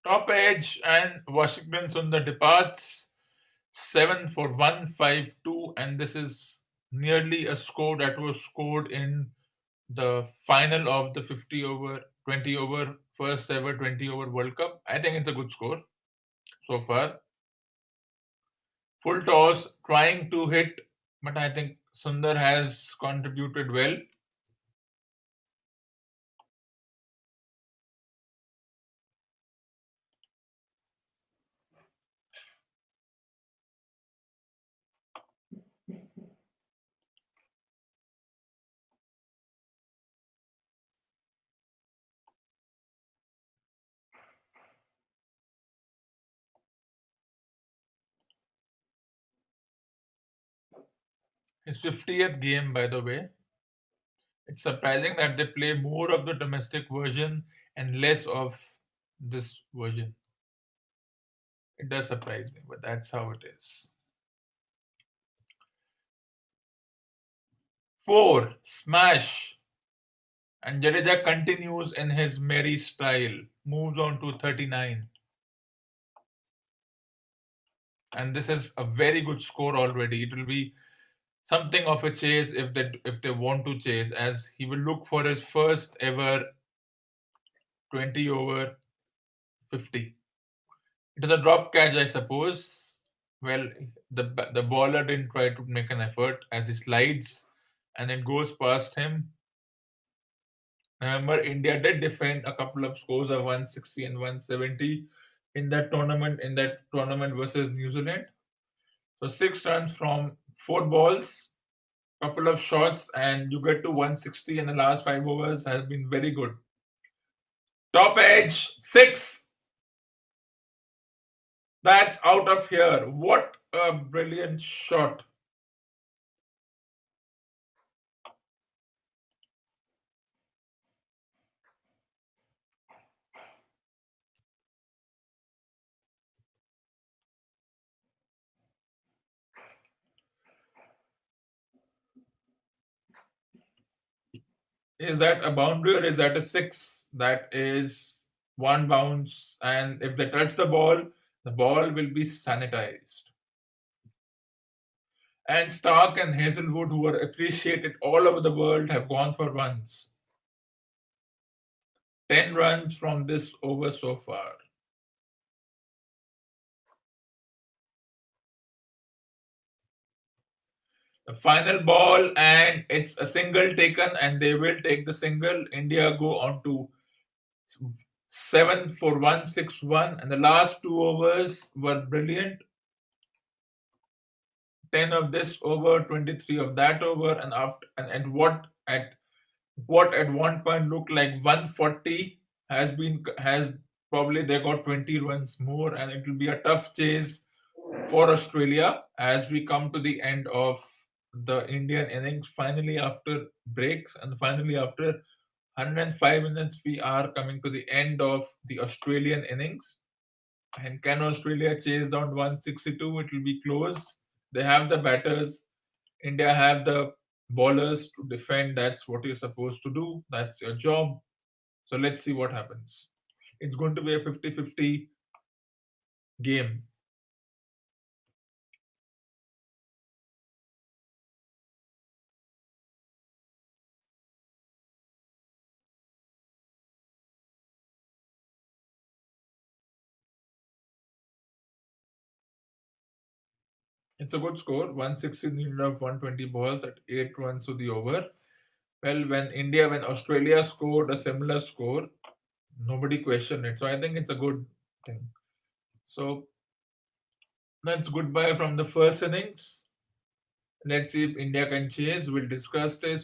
Top edge and Washington Sundar departs 7 for 152, and this is nearly a score that was scored in the final of the 50 over 20 over first ever 20 over World Cup. I think it's a good score so far. Full toss, trying to hit, but I think Sundar has contributed well. His 50th game, by the way. It's surprising that they play more of the domestic version and less of this version. It does surprise me, but that's how it is. 4. Smash. And Jadeja continues in his merry style, moves on to 39. And this is a very good score already. It will be something of a chase if they want to chase, as he will look for his first ever 20 over 50. It is a drop catch, I suppose. Well, the bowler didn't try to make an effort as he slides and it goes past him. Remember, India did defend a couple of scores of 160 and 170 in that tournament versus New Zealand. So 6 runs from 4 balls, couple of shots, and you get to 160 in the last 5 overs has been very good. Top edge 6. That's out of here. What a brilliant shot. Is that a boundary or is that a 6? That is one bounce, and if they touch the ball will be sanitized. And Stark and Hazelwood, who are appreciated all over the world, have gone for runs. 10 runs from this over so far. The final ball, and it's a single taken, and they will take the single. India go on to 7 for 161, and the last 2 overs were brilliant. 10 of this over, 23 of that over, and after and what at one point looked like 140 has probably they got 20 runs more, and it will be a tough chase for Australia as we come to the end of the Indian innings. Finally, after breaks and finally after 105 minutes, we are coming to the end of the Australian innings. And can Australia chase down 162? It will be close. They have the batters. India have the bowlers to defend. That's what you're supposed to do. That's your job. So let's see what happens. It's going to be a 50-50 game. It's a good score, 160 needed of 120 balls at 8 runs to the over. Well, when Australia scored a similar score, nobody questioned it. So I think it's a good thing. So that's goodbye from the first innings. Let's see if India can chase. We'll discuss this